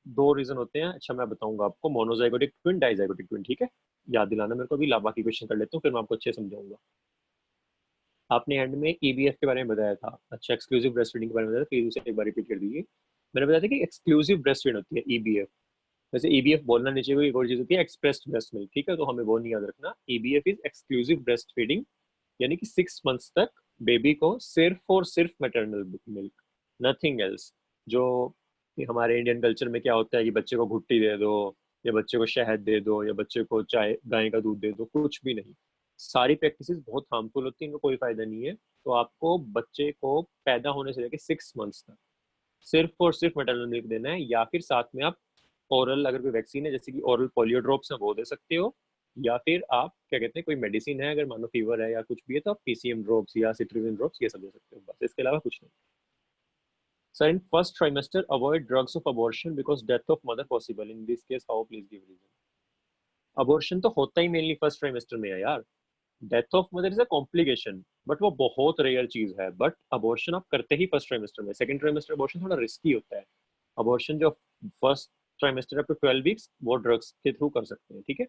दो रीजन होते हैं, अच्छा मैं बताऊंगा आपको, मोनोजाइगोटिक ट्विन, डाइजाइगोटिक ट्विन, ठीक है। याद दिलाना मेरे को, भी बाकी क्वेश्चन कर लेता हूँ, फिर मैं आपको अच्छे समझाऊंगा। आपने एंड में ईबीएफ के बारे में बताया था, अच्छा एक्सक्लूसिव ब्रेस्ट फीडिंग के बारे में बताया था, प्लीज उसे एक बार रिपीट कर दीजिए। मैंने बताया था कि एक्सक्लूसिव ब्रेस्ट फीड होती है ईबीएफ। वैसे ईबीएफ बोलना नहीं चाहिए, एक और चीज होती है एक्सप्रेस्ड ब्रेस्ट मिल्क, ठीक है, तो हमें वो नहीं याद रखना। ईबीएफ इज एक्सक्लूसिव ब्रेस्ट फीडिंग, यानी कि 6 मंथ्स तक बेबी को सिर्फ और सिर्फ मैटरनल मिल्क, नथिंग एल्स। जो हमारे इंडियन कल्चर में क्या होता है कि बच्चे को घुट्टी दे दो, या बच्चे को शहद दे दो, या बच्चे को चाय गाय का दूध दे दो, कुछ भी नहीं। सारी प्रैक्टिसेस बहुत हार्मफुल होती हैं, इनका कोई फायदा नहीं है। तो आपको बच्चे को पैदा होने से लेकर 6 मंथ्स तक सिर्फ और सिर्फ मैटरनल मिल्क देना है, या फिर साथ में आप ओरल अगर कोई वैक्सीन है जैसे कि ओरल पोलियो ड्रॉप्स है वो दे सकते हो, या फिर आप क्या कहते हैं कोई मेडिसिन है, अगर मानो फीवर है या कुछ भी है तो आप पीसीएम ड्रॉप्स या सिट्रिजिन ड्रॉप्स ये सब दे सकते हो, बस इसके अलावा कुछ नहीं। Sir in first trimester avoid drugs of abortion because death of mother possible in this case, how please give reason. Abortion तो होता ही मेनली फर्स्ट ट्राइमेस्टर में है यार, death of mother is a complication, but वो बहुत rare चीज है। बट अबॉर्शन आप करते ही फर्स्ट ट्राइमेस्टर में, सेकंड ट्राइमेस्टर अबॉर्शन थोड़ा रिस्की होता है। अबॉर्शन जो first trimester up to 12 weeks वो ड्रग्स के थ्रू कर सकते हैं, ठीक है।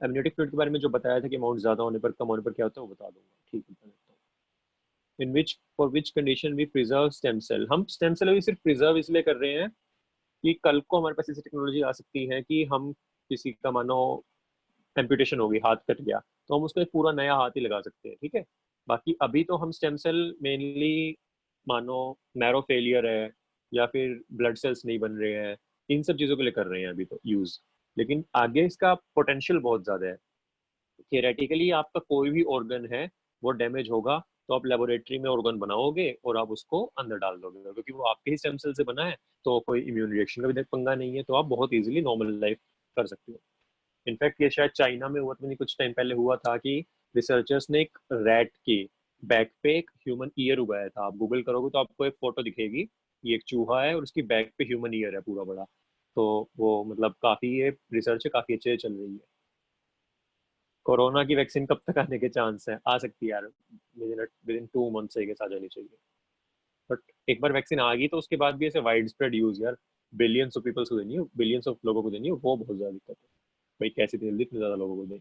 एमनियोटिक फ्लूइड के बारे में जो बताया था कि अमाउंट ज्यादा होने पर कम होने पर क्या होता है वो बता दूंगा, ठीक है, बता देता हूँ। In which for which condition we preserve stem cell, हम स्टेम सेल अभी सिर्फ प्रिजर्व इसलिए कर रहे हैं कि कल को हमारे पास ऐसी टेक्नोलॉजी आ सकती है कि हम किसी का मानो एम्पुटेशन होगी, हाथ कट गया, तो हम उसको एक पूरा नया हाथ ही लगा सकते हैं, ठीक है। बाकी अभी तो हम स्टेम सेल मेनली मानो मैरो फेलियर है या फिर ब्लड सेल्स नहीं बन रहे हैं, इन सब चीजों के लिए कर रहे हैं अभी तो यूज। लेकिन आगे इसका पोटेंशियल बहुत ज्यादा है। थियोरेटिकली आपका कोई भी ऑर्गन है वो डैमेज होगा तो आप लेबोरेटरी में ऑर्गन बनाओगे और आप उसको अंदर डाल दोगे, क्योंकि वो आपके ही स्टेम सेल से बना है, तो कोई इम्यून रिएक्शन का भी पंगा नहीं है, तो आप बहुत इजीली नॉर्मल लाइफ कर सकते हो। इनफैक्ट ये शायद चाइना में हुआ था, नहीं कुछ टाइम पहले हुआ था कि रिसर्चर्स ने एक रैट की बैक पे एक ह्यूमन ईयर उगाया था। आप गूगल करोगे तो आपको एक फोटो दिखेगी, ये एक चूहा है और उसकी बैक पे ह्यूमन ईयर है पूरा बड़ा। तो वो मतलब काफी ये रिसर्च है, काफी अच्छे से चल रही है। कोरोना की वैक्सीन कब तक आने के चांस है? आ सकती है यार, विद इन 2 मंथ्स से आ जानी चाहिए। बट एक बार वैक्सीन आ गई तो उसके बाद भी ऐसे वाइड स्प्रेड यूज यार, बिलियंस ऑफ पीपल्स को देनी है, बिलियंस ऑफ लोगों को देनी है, वो बहुत ज्यादा दिक्कत है। भाई कैसे जल्दी इतने ज्यादा लोगों को दें?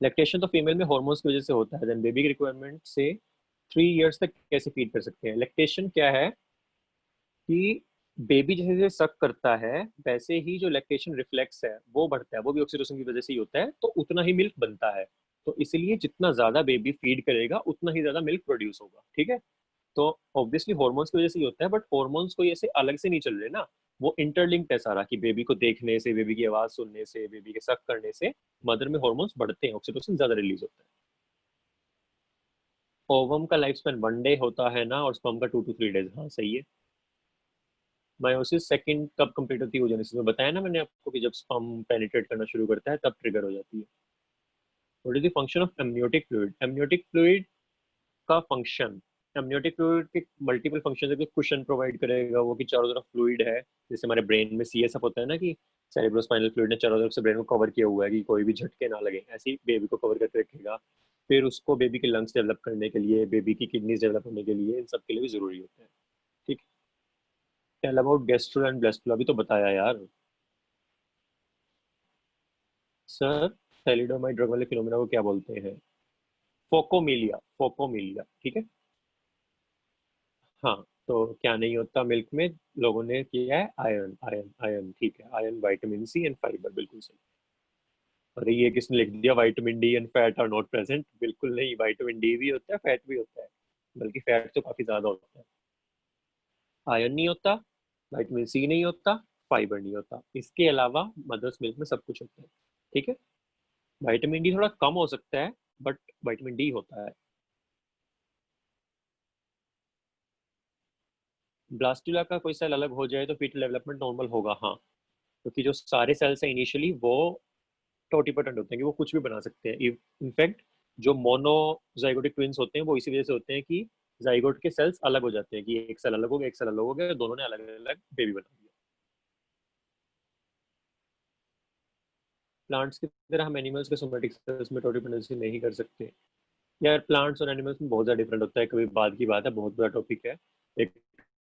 लैक्टेशन तो फीमेल में हॉर्मोन्स की वजह से होता है, देन बेबी की रिक्वायरमेंट से 3 इयर्स तक कैसे फीड कर सकते हैं? लैक्टेशन क्या है कि बेबी जैसे जैसे सक करता है वैसे ही जो लैक्टेशन रिफ्लेक्स है वो बढ़ता है, वो भी ऑक्सीटोसिन की वजह से ही होता है, तो उतना ही मिल्क बनता है। तो इसलिए जितना ज्यादा बेबी फीड करेगा उतना ही ज्यादा मिल्क प्रोड्यूस होगा, ठीक है। तो ऑब्वियसली हॉर्मोन्स की वजह से ही होता है, बट हॉर्मोन्स कोई ऐसे अलग से नहीं चल रहे ना, वो इंटरलिंक्ड है सारा, कि बेबी को देखने से, बेबी की आवाज सुनने से, बेबी के सक करने से मदर में हॉर्मोन्स बढ़ते हैं, ऑक्सीटोसिन ज्यादा रिलीज होता है। ओवम का लाइफ स्पैन 1 डे होता है ना, और स्पर्म का 2 to 3 डेज, हाँ सही है। मायोसिस सेकंड कब कंप्लीट होती है ओजेनेसिस में? बताया ना मैंने आपको कि जब स्पर्म पेनिट्रेट करना शुरू करता है तब ट्रिगर हो जाती है। What is the function of amniotic fluid? Amniotic fluid का फंक्शन एमनियोटिक फ्लूइड के मल्टीपल फंक्शन है कि कुशन प्रोवाइड करेगा वो, कि चारों तरफ फ्लूइड है, जैसे हमारे ब्रेन में सीएसएफ होता है ना, कि सेरेब्रोस्पाइनल फ्लूइड ने चारों तरफ से ब्रेन को कवर किया हुआ है कि कोई भी झटके ना लगे, ऐसे ही बेबी को कवर करके रखेगा। फिर उसको बेबी के लंग्स डेवलप करने के लिए, बेबी की किडनीज डेवलप होने के लिए, इन सब के लिए भी जरूरी होता है। ठीक। टेल अबाउट गैस्ट्रो एंड ब्लेस्टुला भी तो बताया यार सर। थैलिडोमाइड ड्रग वाले फिनोमेना को क्या बोलते हैं? फोकोमिलिया, फोकोमिलिया, ठीक है। हाँ, तो क्या नहीं होता मिल्क में? लोगों ने किया है आयरन, आयरन, आयरन, ठीक है, iron, vitamin C and fibre, बिल्कुल सही। अरे ये किसने लिख दिया vitamin D and fat are not present? बिल्कुल नहीं, विटामिन डी भी होता है, फैट भी होता है, बल्कि फैट तो काफी ज्यादा होता है। आयरन नहीं होता, विटामिन सी नहीं होता, फाइबर नहीं होता, इसके अलावा मदर्स मिल्क में सब कुछ होता है। ठीक है। विटामिन डी थोड़ा कम हो सकता है, बट विटामिन डी होता है। ब्लास्टुला का कोई सेल अलग हो जाए तो फीटल डेवलपमेंट नॉर्मल होगा, हाँ, क्योंकि जो सारे सेल्स हैं इनिशियली वो टोटीपोटेंट होते हैं, कि वो कुछ भी बना सकते हैं। इनफैक्ट जो मोनोजाइगोटिक ट्विंस होते हैं वो इसी वजह से होते हैं कि जाइगोट के सेल्स अलग हो जाते हैं, कि एक सेल अलग हो गया, एक सेल अलग हो गया, दोनों ने अलग अलग बेबी बना दिया। प्लांट्स की तरह हम एनिमल्स के सोमेटिक सेल्स में टोटीपोटेंसी नहीं कर सकते। यार प्लांट्स और एनिमल्स में बहुत ज़्यादा डिफरेंट होता है, कभी बाद की बात है, बहुत बड़ा टॉपिक है। एक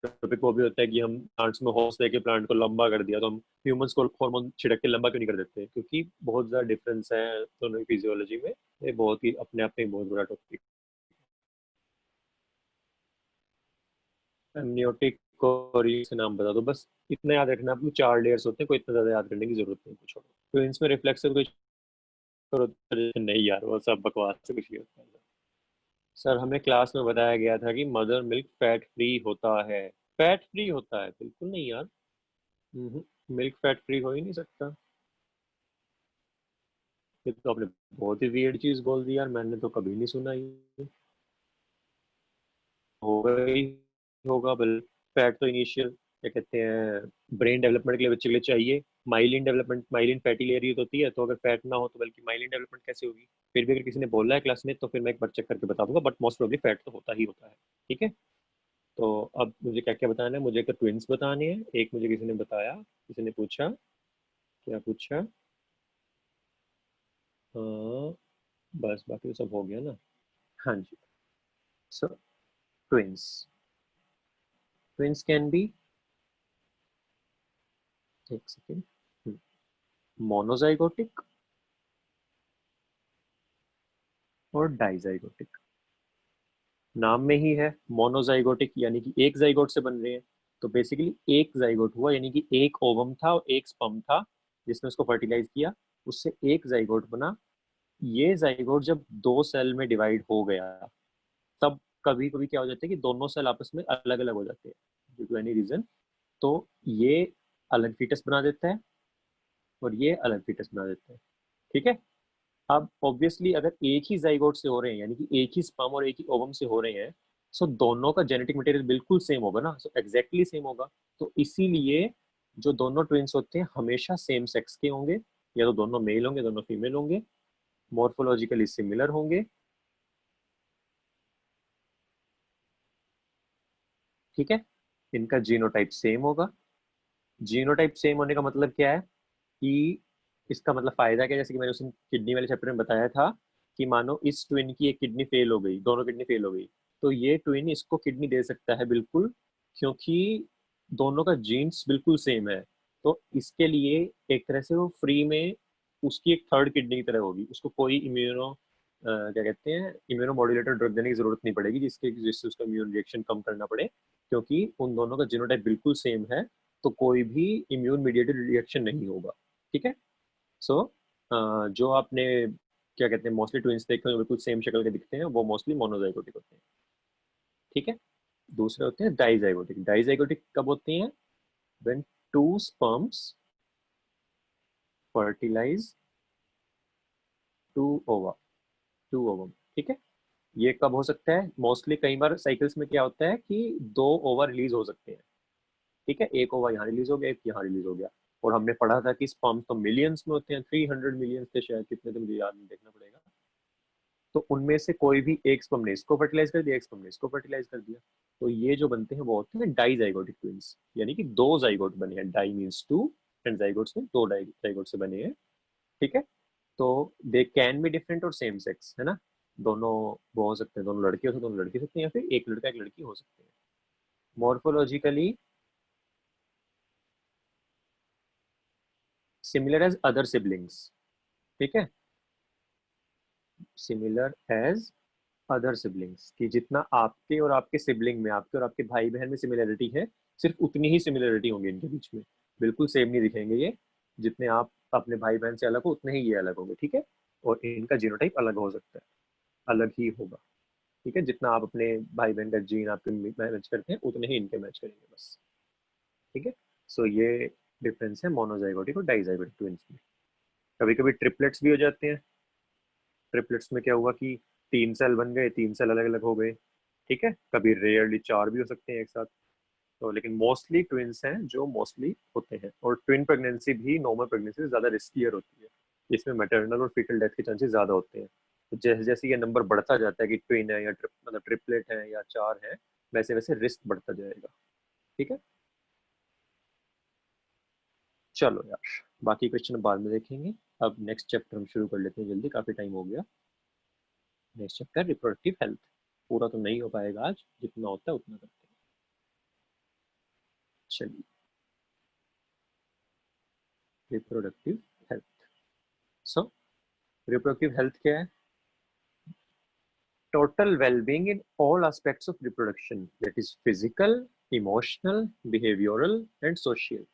टॉपिक वो भी होता है कि हम प्लांट्स में हॉर्स देके प्लांट को लंबा कर दिया, तो हम ह्यूमंस को हार्मोन छिड़क के लंबा क्यों नहीं कर देते? क्योंकि बहुत ज़्यादा डिफरेंस है दोनों की फिजियोलॉजी में। ये बहुत ही अपने आप में बहुत बड़ा टॉपिक। एमनियोटिक और ये नाम बता दो बस, इतना याद रखना, आपको 4 लेयर्स होते हैं, कोई इतना ज्यादा याद करने की जरूरत नहीं, कुछ तो इसमें रिफ्लेक्सिव कुछ नहीं यार, वो सब बकवास से कुछ नहीं होता है। सर हमें क्लास में बताया गया था कि मदर मिल्क फैट फ्री होता है। फैट फ्री होता है? बिल्कुल नहीं यार। मिल्क फैट फ्री हो ही नहीं सकता। ये तो आपने बहुत ही वियर्ड चीज बोल दी यार, मैंने तो कभी नहीं सुना ये। होगा ही होगा, बल फैट तो इनिशियल क्या कहते हैं ब्रेन डेवलपमेंट के लिए बच्चे के लिए चाहिए। Myelin development, myelin fatty layer use होती है, तो अगर फैट ना हो तो बल्कि माइलिन डेवलपमेंट कैसे होगी? फिर भी अगर किसी ने बोला है क्लास में तो फिर मैं एक बार चेक करके बता दूंगा, बट मोस्ट प्रोबेबली फैट तो होता ही होता है। ठीक है। तो अब मुझे क्या क्या बताना है? मुझे तो ट्विंस बताने हैं, एक मुझे किसी ने बताया, किसी ने पूछा, क्या पूछा? हाँ, बस बाकी तो सब हो गया ना। हाँ जी। सो ट्विंस, ट्विंस कैन बी, एक सेकेंड, मोनोजाइगोटिक और डाइजाइगोटिक। नाम में ही है मोनोजाइगोटिक, यानी कि एक जाइगोट से बन रहे हैं। तो बेसिकली एक जाइगोट हुआ, यानी कि एक ओवम था और एक स्पर्म था जिसने उसको फर्टिलाइज किया, उससे एक जाइगोट बना। ये जाइगोट जब 2 सेल में डिवाइड हो गया, तब कभी कभी क्या हो जाता है कि दोनों सेल आपस में अलग अलग हो जाते हैं ड्यू टू एनी रीजन। तो ये अलग फीटस बना देता है और ये अलग फीटस बना देता है। ठीक है। अब ऑब्वियसली अगर एक ही जाइगोट से हो रहे हैं, यानी कि एक ही स्पर्म और एक ही ओवम से हो रहे हैं, सो दोनों का जेनेटिक मटेरियल बिल्कुल सेम होगा ना, सो एग्जैक्टली सेम होगा। तो इसीलिए जो दोनों ट्विंस होते हैं हमेशा सेम सेक्स के होंगे, या तो दोनों मेल होंगे, दोनों फीमेल होंगे, मॉर्फोलॉजिकली सिमिलर होंगे। ठीक है। इनका जीनोटाइप सेम होगा। जीनोटाइप सेम होने का मतलब क्या है? कि इसका मतलब फायदा क्या है? जैसे कि मैंने उस किडनी वाले चैप्टर में बताया था कि मानो इस ट्विन की एक किडनी फेल हो गई, दोनों किडनी फेल हो गई, तो ये ट्विन इसको किडनी दे सकता है बिल्कुल, क्योंकि दोनों का जीन्स बिल्कुल सेम है। तो इसके लिए एक तरह से वो फ्री में उसकी एक थर्ड किडनी की तरह होगी, उसको कोई इम्यूनो क्या कहते हैं इम्यूनो मॉड्यूलेटर ड्रग देने की जरूरत नहीं पड़ेगी, जिससे उसका इम्यून रिएक्शन कम करना पड़े, क्योंकि उन दोनों का जीनोटाइप बिल्कुल सेम है। तो कोई भी इम्यून मीडिएटेड रिएक्शन नहीं होगा। ठीक है। सो जो आपने क्या कहते हैं मोस्टली ट्विंस देखते हैं जो बिल्कुल सेम शक्ल के दिखते हैं, वो मोस्टली मोनोजाइगोटिक होते हैं। ठीक है। दूसरे होते हैं डाइजाइगोटिक। डाइजाइगोटिक कब होते हैं? When two sperms fertilise two ova, two ovum. ठीक है। ये कब हो सकता है? मोस्टली कई बार साइकिल्स में क्या होता है कि 2 ओवा रिलीज हो सकते हैं। ठीक है। एक ओवा यहाँ रिलीज हो गया, एक यहाँ रिलीज हो गया। और हमने पढ़ा था कि स्पर्म तो मिलियंस में होते हैं, 300 मिलियंस थे शायद, कितने थे मुझे याद नहीं, देखना पड़ेगा। तो उनमें से कोई भी एक स्पर्म ने इसको फर्टिलाइज कर दिया, एक स्पर्म ने इसको फर्टिलाइज कर दिया, तो ये जो बनते हैं वो होते हैं डाइजाइगोटिक ट्विंस, यानी कि दो जाइगोट बने हैं। Di means two and zygotes में दो जाइगोट से बने हैं। ठीक है, तो दे कैन बी डिफरेंट और सेम सेक्स, है ना, दोनों वो हो सकते हैं, दोनों लड़के हो सकते हैं, दोनों लड़की हो सकते हैं, या फिर एक लड़का एक लड़की हो सकते हैं। Morphologically similar as other siblings. ठीक है, सिमिलर एज अदर सिबलिंग्स, कि जितना आपके और आपके सिबलिंग में, आपके और आपके भाई बहन में सिमिलरिटी है, सिर्फ उतनी ही सिमिलरिटी होंगी इनके बीच में, बिल्कुल सेम नहीं दिखेंगे ये। जितने आप अपने भाई बहन से अलग हो उतने ही ये अलग होंगे। ठीक है, और इनका जीनोटाइप अलग हो सकता है, अलग ही होगा। ठीक है, जितना आप अपने भाई बहन का जीन आपके मैच करते हैं उतने ही इनके मैच करेंगे बस। ठीक है, सो ये डिफरेंस है मोनोजाइगोटिक और डाइजाइगोटिक ट्विंस में। कभी कभी ट्रिपलेट्स भी हो जाते हैं। ट्रिपलेट्स में क्या हुआ कि 3 सेल बन गए, 3 सेल अलग अलग हो गए। ठीक है, कभी रेयरली 4 भी हो सकते हैं एक साथ। तो लेकिन मोस्टली ट्विंस हैं जो मोस्टली होते हैं, और ट्विन प्रेगनेंसी भी नॉर्मल प्रेगनेंसी से ज्यादा रिस्कियर होती है। इसमें मैटरनल और फीटल डेथ के चांसेस ज्यादा होते हैं। तो जैसे जैसे ये नंबर बढ़ता जाता है कि ट्विन है या मतलब ट्रिपलेट है या 4 है, वैसे वैसे रिस्क बढ़ता जाएगा। ठीक है, चलो यार, बाकी क्वेश्चन बाद में देखेंगे। अब नेक्स्ट चैप्टर हम शुरू कर लेते हैं जल्दी, काफी टाइम हो गया। Next chapter reproductive health. पूरा तो नहीं हो पाएगा आज, जितना होता है उतना करते हैं। चलिए, रिप्रोडक्टिव हेल्थ। सो रिप्रोडक्टिव हेल्थ क्या है? Total wellbeing in all aspects of reproduction, that is physical, emotional, behavioural and social.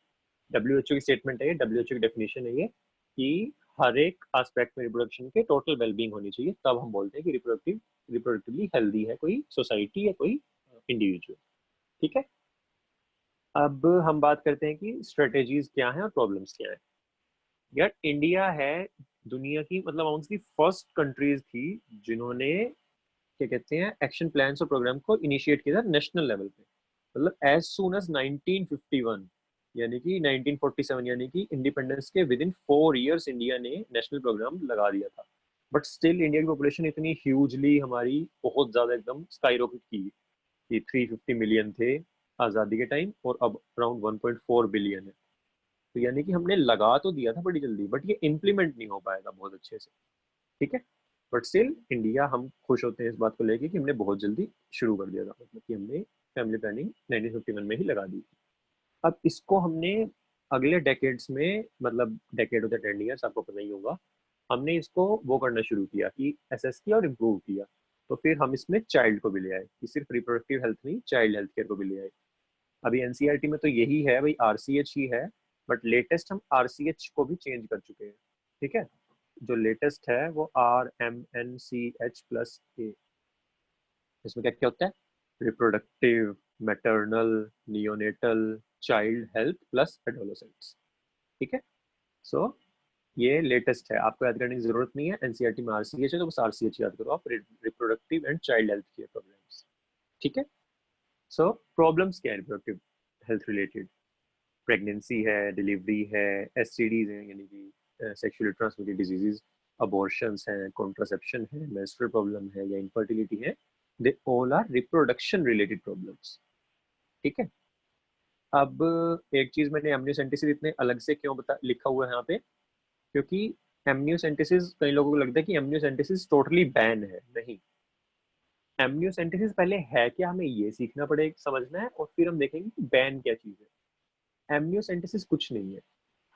WHO की स्टेटमेंट है ये, डब्ल्यूएचओ की डेफिनेशन है ये, कि हर एक एस्पेक्ट में रिप्रोडक्शन के टोटल वेलबींग होनी चाहिए, तब हम बोलते हैं कि रिप्रोडक्टिवली हेल्दी है कोई सोसाइटी या कोई इंडिविजुअल। ठीक है, अब हम बात करते हैं कि स्ट्रेटेजीज क्या हैं और प्रॉब्लम्स क्या हैं। यार इंडिया है दुनिया की, मतलब अमंग्स की फर्स्ट कंट्रीज थी जिन्होंने क्या कहते हैं एक्शन प्लान्स और प्रोग्राम को इनिशिएट किया था नेशनल लेवल पे। मतलब एज सून एज 1951, यानी कि 1947, यानी कि इंडिपेंडेंस के विद इन 4 इयर्स इंडिया ने नेशनल प्रोग्राम लगा दिया था। बट स्टिल इंडिया की पॉपुलेशन इतनी ह्यूजली हमारी बहुत ज्यादा एकदम स्काई रॉकेट की, कि 350 मिलियन थे आजादी के टाइम, और अब अराउंड 1.4 बिलियन है। तो यानी कि हमने लगा तो दिया था बड़ी जल्दी, बट ये इम्प्लीमेंट नहीं हो पाएगा बहुत अच्छे से। ठीक है, बट स्टिल इंडिया, हम खुश होते हैं इस बात को लेके कि हमने बहुत जल्दी शुरू कर दिया था, मतलब कि हमने फैमिली प्लानिंग 1951 में ही लगा दी। अब इसको हमने अगले डेकेड्स में, मतलब डेकेड होता है 10 ईयर्स, आपको पता ही होगा, हमने इसको वो करना शुरू किया कि एसेस किया और इम्प्रूव किया। तो फिर हम इसमें चाइल्ड को भी ले आए, कि सिर्फ रिप्रोडक्टिव हेल्थ नहीं, चाइल्ड हेल्थ केयर को भी ले आए। अभी एनसीईआरटी में तो यही है भाई, आरसीएच ही है, बट लेटेस्ट हम आरसीएच को भी चेंज कर चुके हैं। ठीक है, जो लेटेस्ट है वो RMNCH+A। इसमें क्या क्या होता है? Reproductive, maternal, neonatal, child health plus adolescents. ठीक है, सो ये लेटेस्ट है, आपको याद करने की जरूरत नहीं है। एनसीईआरटी में आरसीएच है तो बस आरसीएच याद करो आप, reproductive and child health care programmes. ठीक है, सो प्रॉब्लम्स क्या है रिप्रोडक्टिव हेल्थ रिलेटेड? प्रेगनेंसी है, डिलीवरी है, एसटीडीज हैं यानी कि सेक्सुअली ट्रांसमिटेड डिजीजेज, अबॉर्शंस हैं, कॉन्ट्रासेप्शन है, मेंस्ट्रुअल प्रॉब्लम है या इनफर्टिलिटी है, they all are reproduction related problems. ठीक है, अब एक चीज मैंने एमनियोसेंटेसिस इतने अलग से क्यों बता लिखा हुआ है यहाँ पे, क्योंकि एमनियोसेंटेसिस, कई लोगों को लगता है कि एमनियोसेंटेसिस टोटली बैन है। नहीं, एमनियोसेंटेसिस पहले है क्या, हमें ये सीखना पड़ेगा, समझना है, और फिर हम देखेंगे कि बैन क्या चीज है। एमनियोसेंटेसिस कुछ नहीं है।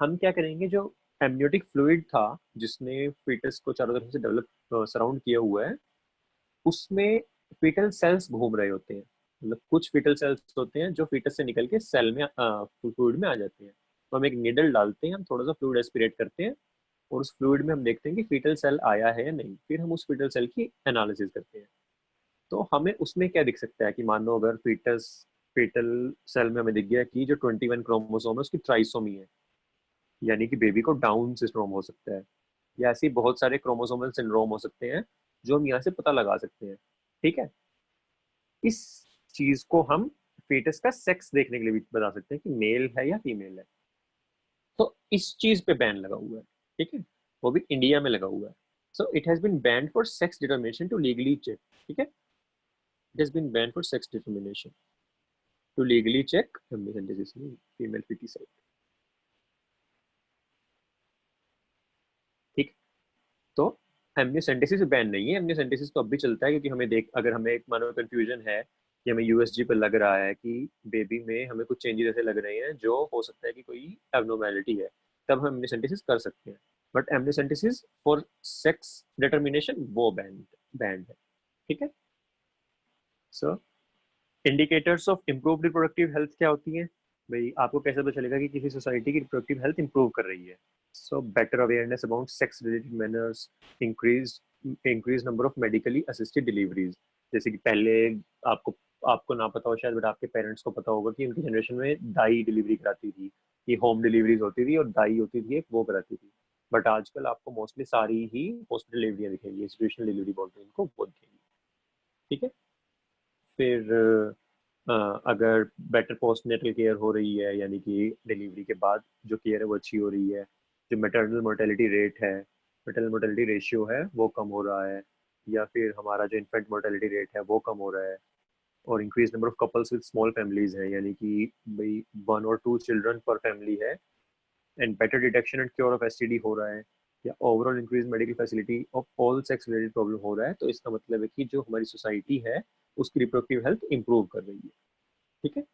हम क्या करेंगे, जो एमनियोटिक फ्लूइड था जिसने फीटस को चारों तरफ से डेवलप सराउंड किया हुआ है, उसमें फीटल सेल्स घूम रहे होते हैं। मतलब कुछ फीटल सेल्स होते हैं जो फीटस से निकल के सेल में फ्लूइड में आ जाते हैं। तो हम एक निडल डालते हैं, हम थोड़ा सा फ्लूइड एस्पिरेट करते हैं, और उस फ्लूइड में हम देखते हैं कि फीटल सेल आया है या नहीं, फिर हम उस फीटल सेल की एनालिसिस करते हैं। तो हमें उसमें क्या दिख सकता है कि मान लो अगर फीटल सेल में हमें दिख गया कि जो 21 क्रोमोसोम है उसकी ट्राइसोमी है, यानी कि बेबी को डाउन सिंड्रोम हो सकता है, या ऐसे बहुत सारे क्रोमोसोमल सिंड्रोम हो सकते हैं जो हम यहाँ से पता लगा सकते हैं। ठीक है, इस चीज को हम फेटस का सेक्स देखने के लिए भी बता सकते हैं कि मेल है या फीमेल है। तो इस चीज पे बैन लगा हुआ है। ठीक है, वो भी इंडिया में लगा हुआ है। So it has been banned for sex determination to legally check. ठीक है? It has been banned for sex determination to legally check amniocentesis in female feticide. ठीक, तो एमनियोसेंटेसिस बैन नहीं है, एमनियोसेंटेसिस तो अब भी चलता है, क्योंकि हमें अगर हमें एक मानो कंफ्यूजन है कि हमें यूएसजी पर लग रहा है कि बेबी में हमें कुछ चेंजेस ऐसे लग रहे हैं जो हो सकता है कि कोई एबनॉर्मेलिटी है, तब हम एमनियोसेंटेसिस कर सकते हैं, but amniocentesis for sex determination वो बैंड है। ठीक है, so indicators of improve reproductive health क्या होती है भाई, आपको कैसे पता चलेगा कि किसी सोसाइटी की रिप्रोडक्टिव हेल्थ इंप्रूव कर रही है? So better awareness about sex-related manners, increased number of medically assisted deliveries. जैसे कि पहले आपको आपको ना पता हो शायद, बट आपके पेरेंट्स को पता होगा कि उनकी जनरेशन में दाई डिलीवरी कराती थी, कि होम डिलीवरीज होती थी और दाई होती थी एक, वो कराती थी। बट आजकल आपको मोस्टली सारी ही हॉस्पिटल डिलीवरियाँ दिखेंगी, इंस्टीट्यूशनल डिलीवरी बोलते हैं इनको, वो दिखेंगी। ठीक है, फिर अगर बेटर पोस्टनेटल केयर हो रही है, यानी कि डिलीवरी के बाद जो केयर है वो अच्छी हो रही है, जो मैटरनल मोर्टेलिटी रेट है, मैटरनल मोर्टेलिटी रेशियो है वो कम हो रहा है, या फिर हमारा जो इन्फेंट मोर्टेलिटी रेट है वो कम हो रहा है, और increase number of couples with small families है, यानी कि भाई 1 और 2 चिल्ड्रन पर फैमिली है, and better detection and cure of STD हो रहा है, या overall increase medical facility of all sex related problem हो रहा है, तो इसका मतलब है कि जो हमारी सोसाइटी है उसकी रिप्रोडक्टिव हेल्थ इंप्रूव कर रही है। ठीक है,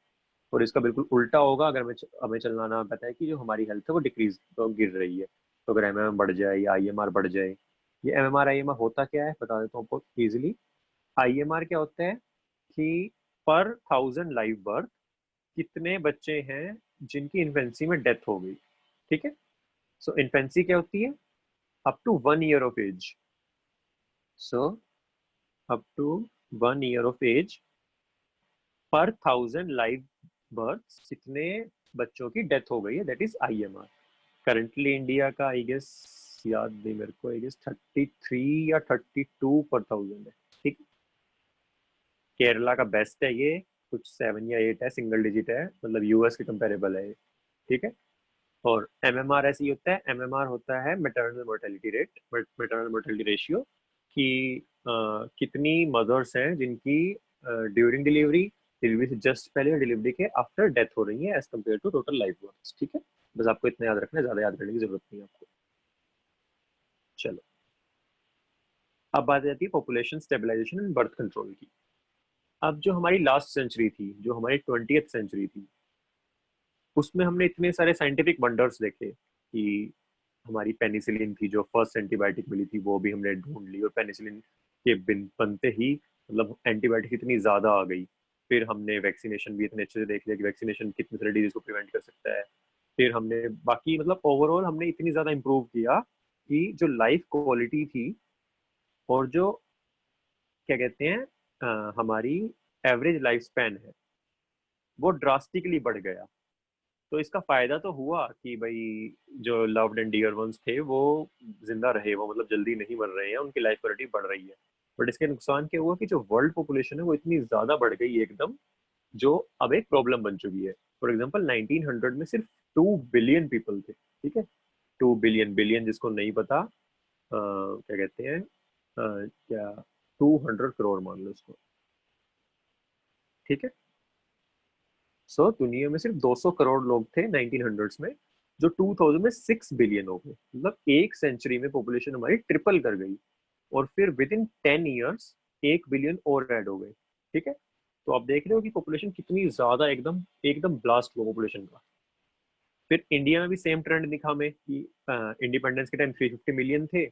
और इसका बिल्कुल उल्टा होगा अगर हमें चलना ना पता है कि जो हमारी हेल्थ है वो डिक्रीज तो गिर रही है, तो अगर एमएमआर बढ़ जाए या आईएमआर बढ़ जाए। ये एमएमआर आईएमआर होता क्या है बता देता हूँ आपको इजीली। आईएमआर क्या होता है कि पर 1000 लाइव बर्थ कितने बच्चे हैं जिनकी इन्फेंसी में डेथ हो गई। ठीक है, सो इन्फेंसी क्या होती है? Up to 1 year of age. So up to 1 year of age per 1000 live birth कितने बच्चों की डेथ हो गई है, that is IMR. Currently India का आई गेस, याद नहीं मेरे को, आई गेस 33 या 32 पर 1000 है। ठीक, केरला का बेस्ट है ये, कुछ 7 या 8 है, सिंगल डिजिट है, मतलब यूएस के कंपेरेबल है ये। ठीक है, और एमएमआर ऐसे ही होता है, एमएमआर होता है maternal mortality rate, maternal mortality ratio, कि कितनी मदर्स हैं जिनकी ड्यूरिंग डिलीवरी, डिलीवरी से जस्ट पहले, डिलीवरी के आफ्टर डेथ हो रही है as compare to total life birth. ठीक है, बस आपको इतना याद रखना है, ज्यादा याद करने की जरूरत नहीं है आपको। चलो, अब बात आती है population stabilisation and birth control की। अब जो हमारी लास्ट सेंचुरी थी, जो हमारी 20th सेंचुरी थी, उसमें हमने इतने सारे साइंटिफिक वंडर्स देखे कि हमारी पेनिसिलिन थी, जो फर्स्ट एंटीबायोटिक मिली थी, वो भी हमने ढूंढ ली, और पेनिसिलिन के बिन बनते ही मतलब एंटीबायोटिक इतनी ज्यादा आ गई। फिर हमने वैक्सीनेशन भी इतने अच्छे से देख लिया कि वैक्सीनेशन कितने सारे डिजीज को प्रिवेंट कर सकता है। फिर हमने बाकी मतलब ओवरऑल हमने इतनी ज्यादा इंप्रूव किया कि जो लाइफ क्वालिटी थी और जो क्या कहते हैं हमारी एवरेज लाइफ स्पैन है वो ड्रास्टिकली बढ़ गया। तो इसका फायदा तो हुआ कि भाई जो लव्ड एंड डियर वंस थे वो जिंदा रहे, वो मतलब जल्दी नहीं मर रहे हैं, उनकी लाइफ क्वालिटी बढ़ रही है। बट इसके नुकसान क्या हुआ कि जो वर्ल्ड पॉपुलेशन है वो इतनी ज्यादा बढ़ गई एकदम, जो अब एक प्रॉब्लम बन चुकी है। फॉर एग्जाम्पल 1900 में सिर्फ 2 बिलियन पीपल थे। ठीक है, 2 बिलियन, बिलियन जिसको नहीं पता क्या कहते हैं, क्या 200 करोड़ मान लो इसको। ठीक है, सो दुनिया में सिर्फ 200 करोड़ लोग थे 1900s में, जो 2000 में 6 बिलियन हो गए, मतलब एक सेंचुरी में पॉपुलेशन हमारी ट्रिपल कर गई। और फिर विद इन 10 ईयर्स 1 बिलियन और ऐड हो गए। ठीक है, तो आप देख रहे हो कि पॉपुलेशन कितनी ज्यादा एकदम एकदम ब्लास्ट हुआ पॉपुलेशन का। फिर इंडिया में भी सेम ट्रेंड दिखा हमें कि इंडिपेंडेंस के टाइम 350 मिलियन थे,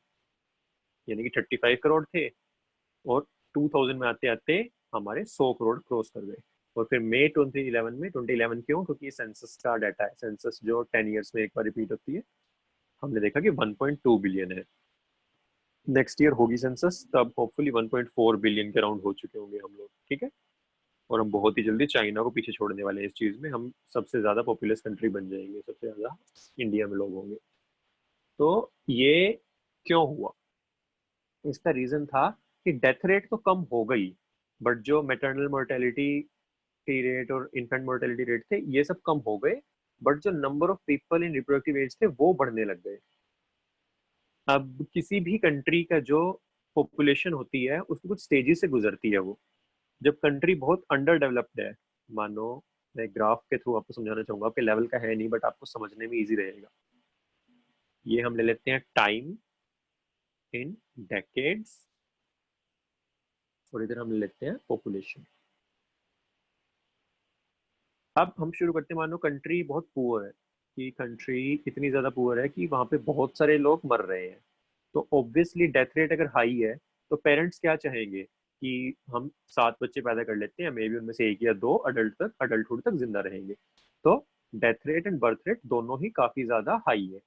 यानी कि 35 करोड़ थे, और 2000 में आते आते हमारे 100 करोड़ क्रॉस कर गए। और फिर मई 2011 में, 2011 क्यों, क्योंकि सेंसस का डाटा है, सेंसस जो 10 ईयर्स में एक बार रिपीट होती है, हमने देखा कि 1.2 बिलियन है। नेक्स्ट ईयर होगी सेंसस, तब होपफुली 1.4 बिलियन के अराउंड हो चुके होंगे हम लोग। ठीक है, और हम बहुत ही जल्दी चाइना को पीछे छोड़ने वाले हैं इस चीज में, हम सबसे ज्यादा पॉपुलस कंट्री बन जाएंगे, सबसे ज्यादा इंडिया में लोग होंगे। तो ये क्यों हुआ? इसका रीजन था कि डेथ रेट तो कम हो गई, बट जो मेटर्नल मोर्टेलिटी रेट और इन्फेंट मोर्टेलिटी रेट थे ये सब कम हो गए, बट जो number of people in reproductive age थे वो बढ़ने लग गए। अब किसी भी कंट्री का जो पॉपुलेशन होती है उसको कुछ स्टेजेस से गुजरती है वो। जब कंट्री बहुत अंडर डेवलप्ड है, मानो मैं ग्राफ के थ्रू आपको समझाना चाहूंगा, आपके लेवल का है नहीं बट आपको समझने में इजी रहेगा। ये हम ले लेते हैं टाइम इन डेकेड्स, और इधर हम ले लेते हैं पॉपुलेशन। अब हम शुरू करते हैं, मानो कंट्री बहुत पुअर है, कि कंट्री इतनी ज्यादा पुअर है कि वहां पे बहुत सारे लोग मर रहे हैं। तो ऑब्वियसली डेथ रेट अगर हाई है तो पेरेंट्स क्या चाहेंगे कि हम 7 बच्चे पैदा कर लेते हैं, मे बी उनमें से 1 या 2 अडल्टहुड तक जिंदा रहेंगे। तो death rate and birth rate दोनों ही काफी ज्यादा हाई है।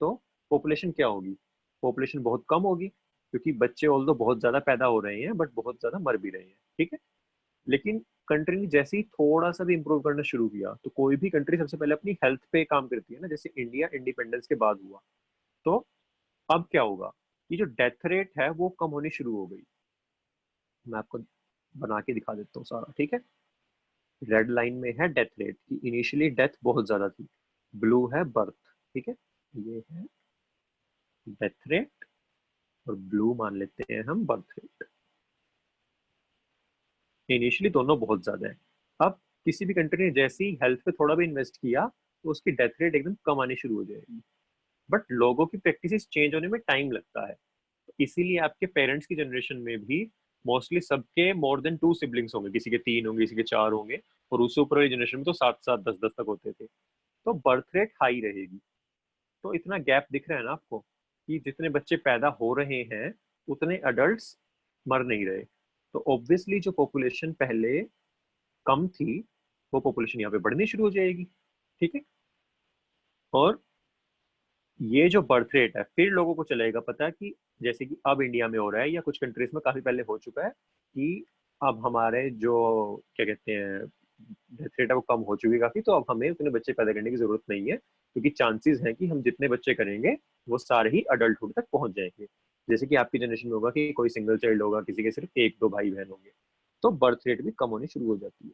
तो पॉपुलेशन क्या होगी? पॉपुलेशन बहुत कम होगी, क्योंकि बच्चे ऑल दो बहुत ज्यादा पैदा हो रहे हैं बट बहुत ज्यादा मर भी रहे हैं, ठीक है। लेकिन कंट्री ने जैसे ही थोड़ा सा भी इंप्रूव करना शुरू किया, तो कोई भी कंट्री सबसे पहले अपनी हेल्थ पे काम करती है ना, जैसे इंडिया इंडिपेंडेंस के बाद हुआ। तो अब क्या होगा, ये जो डेथ रेट है वो कम होनी शुरू हो गई। मैं आपको बना के दिखा देता हूँ सारा, ठीक है। रेड लाइन में है डेथ रेट की, इनिशियली डेथ बहुत ज्यादा थी। ब्लू है बर्थ, ठीक है। ये है डेथ रेट, और ब्लू मान लेते हैं हम बर्थ रेट। इनिशियली दोनों बहुत ज्यादा है। अब किसी भी कंट्री ने जैसे ही हेल्थ पे थोड़ा भी इन्वेस्ट किया, तो उसकी डेथ रेट एकदम कम आनी शुरू हो जाएगी। बट लोगों की प्रैक्टिस चेंज होने में टाइम लगता है। तो इसीलिए आपके पेरेंट्स की जनरेशन में भी मोस्टली सबके मोर देन 2 सिबलिंग्स होंगे, किसी के 3 होंगे, किसी के 4 होंगे, और उससे ऊपर वाली जनरेशन में तो 7 7 10 10 तक होते थे। तो बर्थ रेट हाई रहेगी। तो इतना गैप दिख रहा है ना आपको, कि जितने बच्चे पैदा हो रहे हैं उतने अडल्ट्स मर नहीं रहे। तो ऑब्वियसली जो पॉपुलेशन पहले कम थी, वो पॉपुलेशन यहाँ पे बढ़नी शुरू हो जाएगी, ठीक है। और ये जो बर्थ रेट है, फिर लोगों को चलेगा पता है कि जैसे कि अब इंडिया में हो रहा है या कुछ कंट्रीज में काफी पहले हो चुका है, कि अब हमारे जो क्या कहते हैं डेथ रेट है वो कम हो चुकी है काफी, तो अब हमें उतने बच्चे पैदा करने की जरूरत नहीं है, क्योंकि चांसेस हैं कि हम जितने बच्चे करेंगे वो सारे ही अडल्टहुड तक पहुंच जाएंगे। जैसे कि आपकी जनरेशन में होगा कि कोई सिंगल चाइल्ड होगा, किसी के सिर्फ 1 2 भाई बहन होंगे, तो बर्थ रेट भी कम होनी शुरू हो जाती है,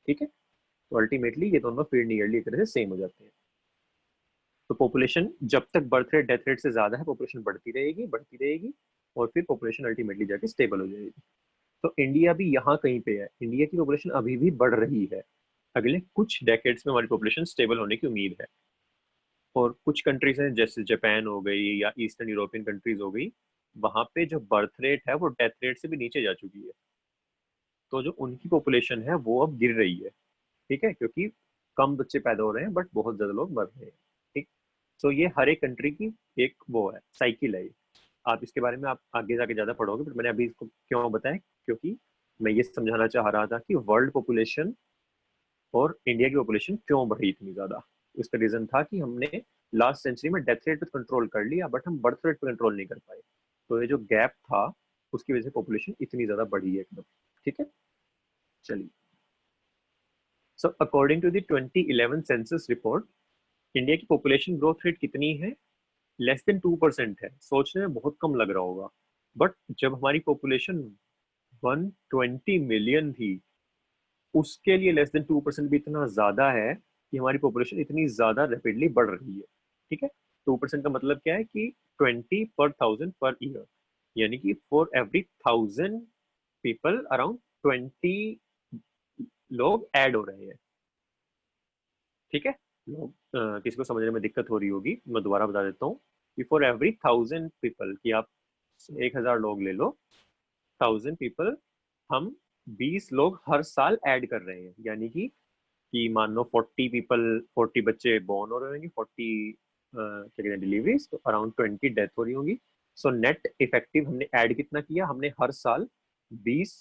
ठीक है। तो अल्टीमेटली ये दोनों फिर नियरली एक तरह से सेम हो जाते हैं। तो पॉपुलेशन जब तक बर्थ रेट डेथ रेट से ज्यादा है, पॉपुलेशन बढ़ती रहेगी बढ़ती रहेगी, और फिर पॉपुलेशन अल्टीमेटली जाके स्टेबल हो जाएगी। तो इंडिया भी यहाँ कहीं पे है, इंडिया की पॉपुलेशन अभी भी बढ़ रही है। अगले कुछ डेकेड्स में हमारी पॉपुलेशन स्टेबल होने की उम्मीद है। और कुछ कंट्रीज हैं जैसे जापान हो गई या ईस्टर्न यूरोपियन कंट्रीज हो गई, वहां पे जो बर्थ रेट है वो डेथ रेट से भी नीचे जा चुकी है। तो जो उनकी पॉपुलेशन है वो अब गिर रही है, ठीक है, क्योंकि कम बच्चे पैदा हो रहे हैं बट बहुत ज्यादा लोग मर रहे हैं, ठीक। सो ये हर एक कंट्री की एक वो है, साइकिल है ये। आप इसके बारे में आप आगे जाके ज्यादा पढ़ोगे, बट मैंने अभी इसको क्यों बताया, क्योंकि मैं ये समझाना चाह रहा था कि वर्ल्ड पॉपुलेशन और इंडिया की पॉपुलेशन क्यों बढ़ी इतनी ज्यादा। इसका रीजन था कि हमने लास्ट सेंचुरी में डेथ रेट पे कंट्रोल कर लिया बट हम बर्थ रेट पे कंट्रोल नहीं कर पाए। तो ये जो गैप था उसकी वजह से पॉपुलेशन इतनी ज्यादा बढ़ी है एकदम, ठीक है। चलिए, so according to the 2011 census report, India की पॉपुलेशन ग्रोथ रेट कितनी है? लेस देन 2% है। सोचने में बहुत कम लग रहा होगा, बट जब हमारी पॉपुलेशन 120 मिलियन थी, उसके लिए लेस देन 2% भी इतना ज्यादा है कि हमारी पॉपुलेशन इतनी ज्यादा रैपिडली बढ़ रही है, ठीक है। 2% का मतलब क्या है कि 20 पर 1000 पर ईयर, यानी कि फॉर एवरी 1000 पीपल अराउंड 20 लोग ऐड हो रहे हैं, ठीक है। लोग किसी को समझने में दिक्कत हो रही होगी, मैं दोबारा बता देता हूँ कि फॉर एवरी 1000 पीपल, कि आप 1000 लोग ले लो, 1000 पीपल, हम 20 लोग हर साल ऐड कर रहे हैं। यानी कि मान लो 40 पीपल, 40 बच्चे बोर्न हो रहे होंगे, 40 क्या कहते हैं डिलीवरीज, तो अराउंड 20 डेथ हो रही होंगी। सो नेट इफेक्टिव हमने ऐड कितना किया, हमने हर साल 20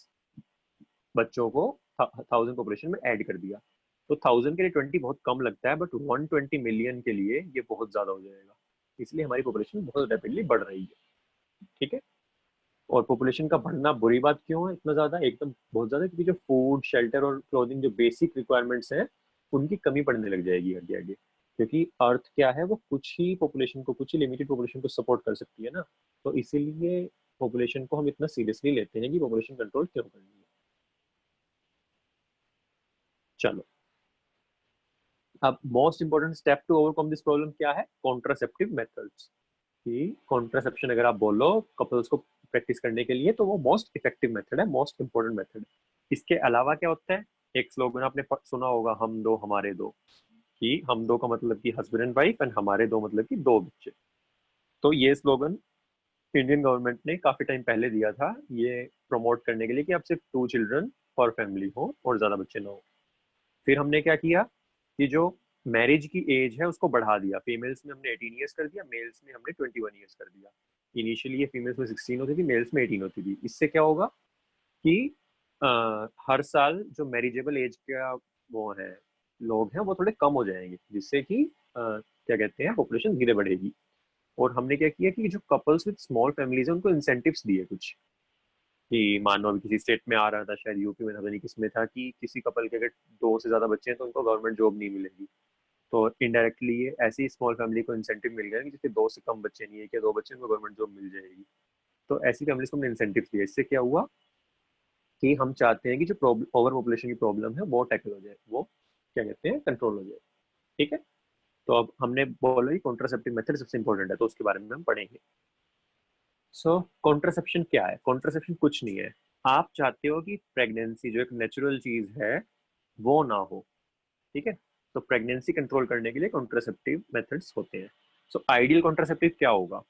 बच्चों को 1000 पॉपुलेशन में ऐड कर दिया। तो 1000 के लिए 20 बहुत कम लगता है, बट 120 मिलियन के लिए ये बहुत ज्यादा हो जाएगा। इसलिए हमारी पॉपुलेशन बहुत रैपिडली बढ़ रही है, ठीक है। और पॉपुलेशन का बढ़ना बुरी बात क्यों है इतना ज्यादा, एकदम बहुत ज्यादा, क्योंकि जो फूड शेल्टर और क्लोथिंग जो बेसिक रिक्वायरमेंट्स हैं उनकी कमी पड़ने लग जाएगी आगे आगे। क्योंकि अर्थ क्या है, वो कुछ ही पॉपुलेशन को, कुछ ही लिमिटेड पॉपुलेशन को सपोर्ट कर सकती है ना। तो इसीलिए पॉपुलेशन को हम इतना सीरियसली लेते हैं कि पॉपुलेशन कंट्रोल क्यों करनी है। चलो, अब most important step to overcome this problem क्या है? Contraceptive methods. कि कॉन्ट्रासेप्शन अगर आप बोलो कपल्स को प्रैक्टिस करने के लिए तो वो मोस्ट इफेक्टिव मेथड है, मोस्ट इंपॉर्टेंट मेथड। इसके अलावा क्या होता है, एक स्लोगन आपने सुना होगा, हम दो हमारे दो, कि हम दो का मतलब कि हस्बैंड एंड वाइफ एंड हमारे दो मतलब कि दो बच्चे। तो ये स्लोगन इंडियन गवर्नमेंट ने काफी टाइम पहले दिया था, ये प्रमोट करने के लिए कि आप सिर्फ 2 चिल्ड्रन पर फैमिली हो और ज्यादा बच्चे ना हो। फिर हमने क्या किया कि जो मैरिज की एज है उसको बढ़ा दिया, फीमेल्स में हमने 18 ईयर्स कर दिया, मेल्स में हमने 21 ईयर्स कर दिया। इनिशियली ये फीमेल्स में 16 होती थी, मेल्स में 18 होती थी। इससे क्या होगा कि हर साल जो मैरिजेबल एज का वो है लोग हैं वो थोड़े कम हो जाएंगे, जिससे कि क्या कहते हैं पॉपुलेशन धीरे बढ़ेगी। और हमने क्या किया कि जो कपल्स विद स्मॉल फैमिलीज है उनको इंसेंटिव्स दिए कुछ, कि मानो अभी किसी स्टेट में आ रहा था, शायद यूपी में था, पता नहीं किस में था, कि किसी कपल के अगर 2 से ज्यादा बच्चे हैं तो उनको गवर्नमेंट जॉब नहीं मिलेगी। तो इनडायरेक्टली ये ऐसी स्मॉल फैमिली को इंसेंटिव मिल गया कि जिसके 2 से कम बच्चे नहीं है, कि 2 बच्चे उनको गवर्नमेंट जॉब मिल जाएगी। तो ऐसी फैमिलीज को हमने इंसेंटिव दिया। इससे क्या हुआ कि हम चाहते हैं कि जो ओवर पॉपुलेशन की प्रॉब्लम है वो टैकल हो जाए, वो क्या कहते हैं कंट्रोल हो जाए। ठीक है, तो अब हमने बोला कि कॉन्ट्रासेप्टिव मेथड सबसे इंपॉर्टेंट है, तो उसके बारे में हम पढ़ेंगे। सो कॉन्ट्रासेप्शन क्या है? कॉन्ट्रासेप्शन कुछ नहीं है, आप चाहते हो कि प्रेगनेंसी जो एक नेचुरल चीज है वो ना हो। ठीक है, तो प्रेगनेंसी कंट्रोल करने के लिए कॉन्ट्रासेप्टिव मेथड्स होते हैं। सो आइडियल कॉन्ट्रासेप्टिव क्या होगा?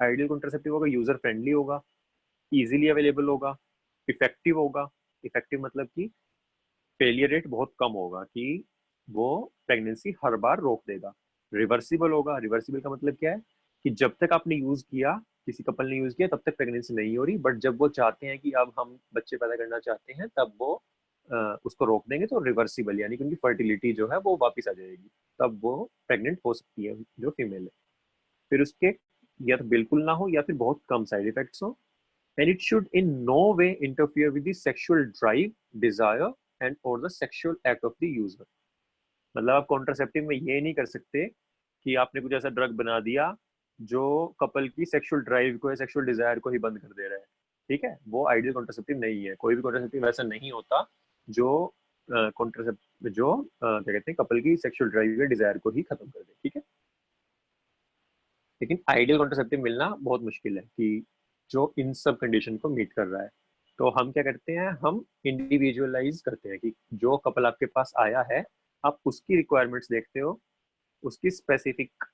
आइडियल कॉन्ट्रासेप्टिव होगा यूजर फ्रेंडली होगा, इजीली अवेलेबल होगा, इफेक्टिव होगा। इफेक्टिव मतलब कि फेलियर रेट बहुत कम होगा, कि वो प्रेगनेंसी हर बार रोक देगा। रिवर्सिबल होगा, रिवर्सिबल का मतलब क्या है कि जब तक आपने यूज किया, किसी कपल ने यूज किया, तब तक प्रेगनेंसी नहीं हो रही, बट जब वो चाहते हैं कि अब हम बच्चे पैदा करना चाहते हैं, तब वो उसको रोक देंगे, तो रिवर्सिबल यानी कि उनकी फर्टिलिटी जो है वो वापस आ जाएगी, तब वो प्रेग्नेंट हो सकती है जो फीमेल है। फिर उसके या तो बिल्कुल ना हो या फिर बहुत कम साइड इफेक्ट्स हो, and it should in no way interfere with the sexual drive, desire and or the sexual act of the user। मतलब आप कॉन्ट्रासेप्टिव में ये नहीं कर सकते कि आपने कुछ ऐसा ड्रग बना दिया जो कपल की सेक्सुअल ड्राइव को या सेक्सुअल डिजायर को ही बंद कर दे रहा है। ठीक है, वो आइडियल कॉन्ट्रासेप्टिव नहीं है, कोई भी कॉन्ट्रासेप्टिव ऐसा नहीं होता जो कॉन्ट्रासेप्टिव जो क्या कहते हैं कपल की सेक्सुअल ड्राइव या डिजायर को ही खत्म कर दे। ठीक है, लेकिन आइडियल कॉन्ट्रासेप्टिव मिलना बहुत मुश्किल है कि जो इन सब कंडीशन को मीट कर रहा है। तो हम क्या करते हैं, हम इंडिविजुअलाइज करते हैं कि जो कपल आपके पास आया है, आप उसकी रिक्वायरमेंट्स देखते हो, उसकी स्पेसिफिक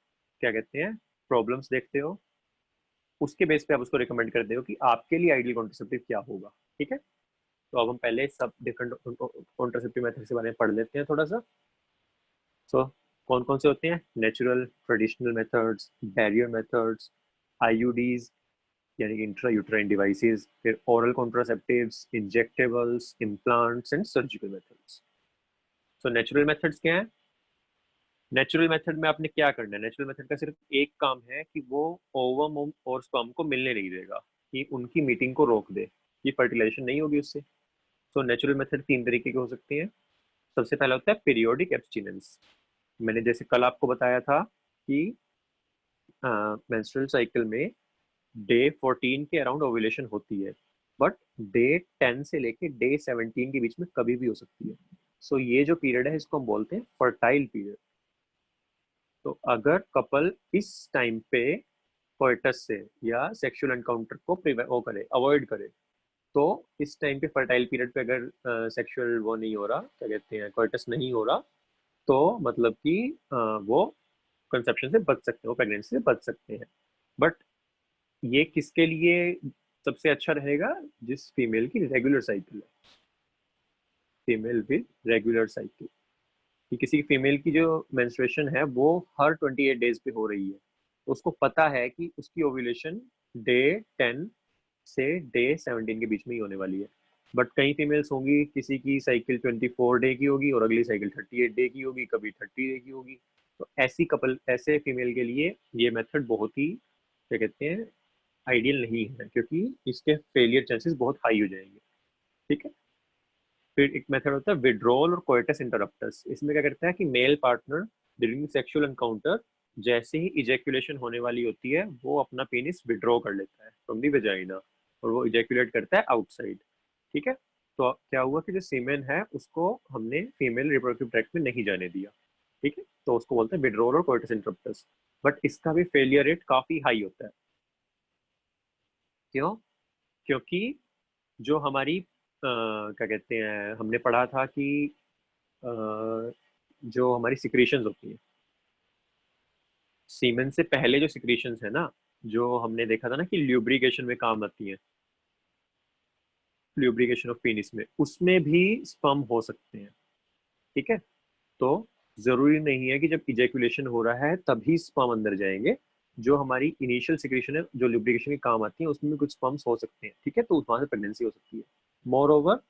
क्या कहते हैं प्रॉब्लम्स देखते हो, उसके बेस पे आप उसको रिकमेंड करते हो कि आपके लिए आइडियल कॉन्ट्रासेप्टिव क्या होगा। ठीक है, तो अब हम पहले सब डिफरेंट कॉन्ट्रासेप्टिव मेथड्स के बारे में पढ़ लेते हैं थोड़ा सा। सो कौन कौन से होते हैं? Natural, traditional methods, barrier methods, IUDs यानी कि इंट्रा यूट्राइन डिवाइसेस, फिर oral contraceptives, injectables, implants and surgical methods. So natural methods क्या है? नेचुरल मेथड में आपने क्या करना है? नेचुरल मेथड का सिर्फ एक काम है कि वो ओवम और स्पर्म को मिलने नहीं देगा, कि उनकी मीटिंग को रोक दे, कि फर्टिलाइजेशन नहीं होगी उससे। सो नेचुरल मेथड 3 तरीके के हो सकते हैं। सबसे पहला होता है पीरियोडिक एब्सटिनेंस। मैंने जैसे कल आपको बताया था कि मेंस्ट्रुअल साइकिल में डे 14 के अराउंड ओव्यूलेशन होती है, बट डे 10 से लेके डे 17 के बीच में कभी भी हो सकती है। सो ये जो पीरियड है इसको हम बोलते हैं फर्टाइल पीरियड। तो अगर कपल इस टाइम पे कोइटस से या सेक्सुअल एनकाउंटर को वो करे, अवॉइड करे, तो इस टाइम पे फर्टाइल पीरियड पे अगर सेक्सुअल वो नहीं हो रहा, क्या कहते हैं कोइटस नहीं हो रहा, तो मतलब कि वो कंसेप्शन से बच सकते हैं, वो प्रेगनेंसी से बच सकते हैं। बट ये किसके लिए सबसे अच्छा रहेगा? जिस फीमेल की रेगुलर साइकिल है, फीमेल विद रेगुलर साइकिल, कि किसी फीमेल की जो मेंस्ट्रुएशन है वो हर 28 डेज पे हो रही है, तो उसको पता है कि उसकी ओव्यूलेशन डे 10 से डे 17 के बीच में ही होने वाली है। बट कई फीमेल्स होंगी, किसी की साइकिल 24 डे की होगी और अगली साइकिल 38 डे की होगी, कभी 30 डे की होगी। तो ऐसी कपल, ऐसे फीमेल के लिए ये मेथड बहुत ही क्या कहते हैं आइडियल नहीं है, क्योंकि इसके फेलियर चांसेस बहुत हाई हो जाएंगे। ठीक है, फिर एक मेथड होता है विड्रॉल और कोइटस इंटरप्टस। इसमें क्या करता है कि male partner during sexual encounter जैसे ही इजैक्यूलेशन होने वाली होती है, वो अपना पेनिस विड्रॉ कर लेता है फ्रॉम दी वेजाइना और वो इजैक्यूलेट करता है आउटसाइड। ठीक है, तो क्या हुआ कि जो सीमेन है उसको हमने फीमेल रिप्रोडक्टिव ट्रैक्ट में नहीं जाने दिया। ठीक है, तो उसको बोलते हैं विड्रॉल और कोइटस इंटरप्टस। बट इसका भी फेलियर रेट काफी हाई होता है। क्यों? क्योंकि जो हमारी क्या कहते हैं, हमने पढ़ा था कि अ, जो हमारी सिक्रीशंस होती हैं, सीमेन से पहले जो सिक्रीशंस है ना, जो हमने देखा था ना कि ल्यूब्रिकेशन में काम आती है, ल्यूब्रिकेशन ऑफ पेनिस में, उसमें भी स्पर्म हो सकते हैं। ठीक है, तो जरूरी नहीं है कि जब इजैकुलेशन हो रहा है तभी स्पर्म अंदर जाएंगे। जो हमारी इनिशियल सिक्रीशन है जो ल्यूब्रिकेशन के काम आती है, उसमें भी कुछ स्पर्म्स हो सकते हैं। ठीक है, तो वहां से प्रेगनेंसी हो सकती है। मोर ओवर,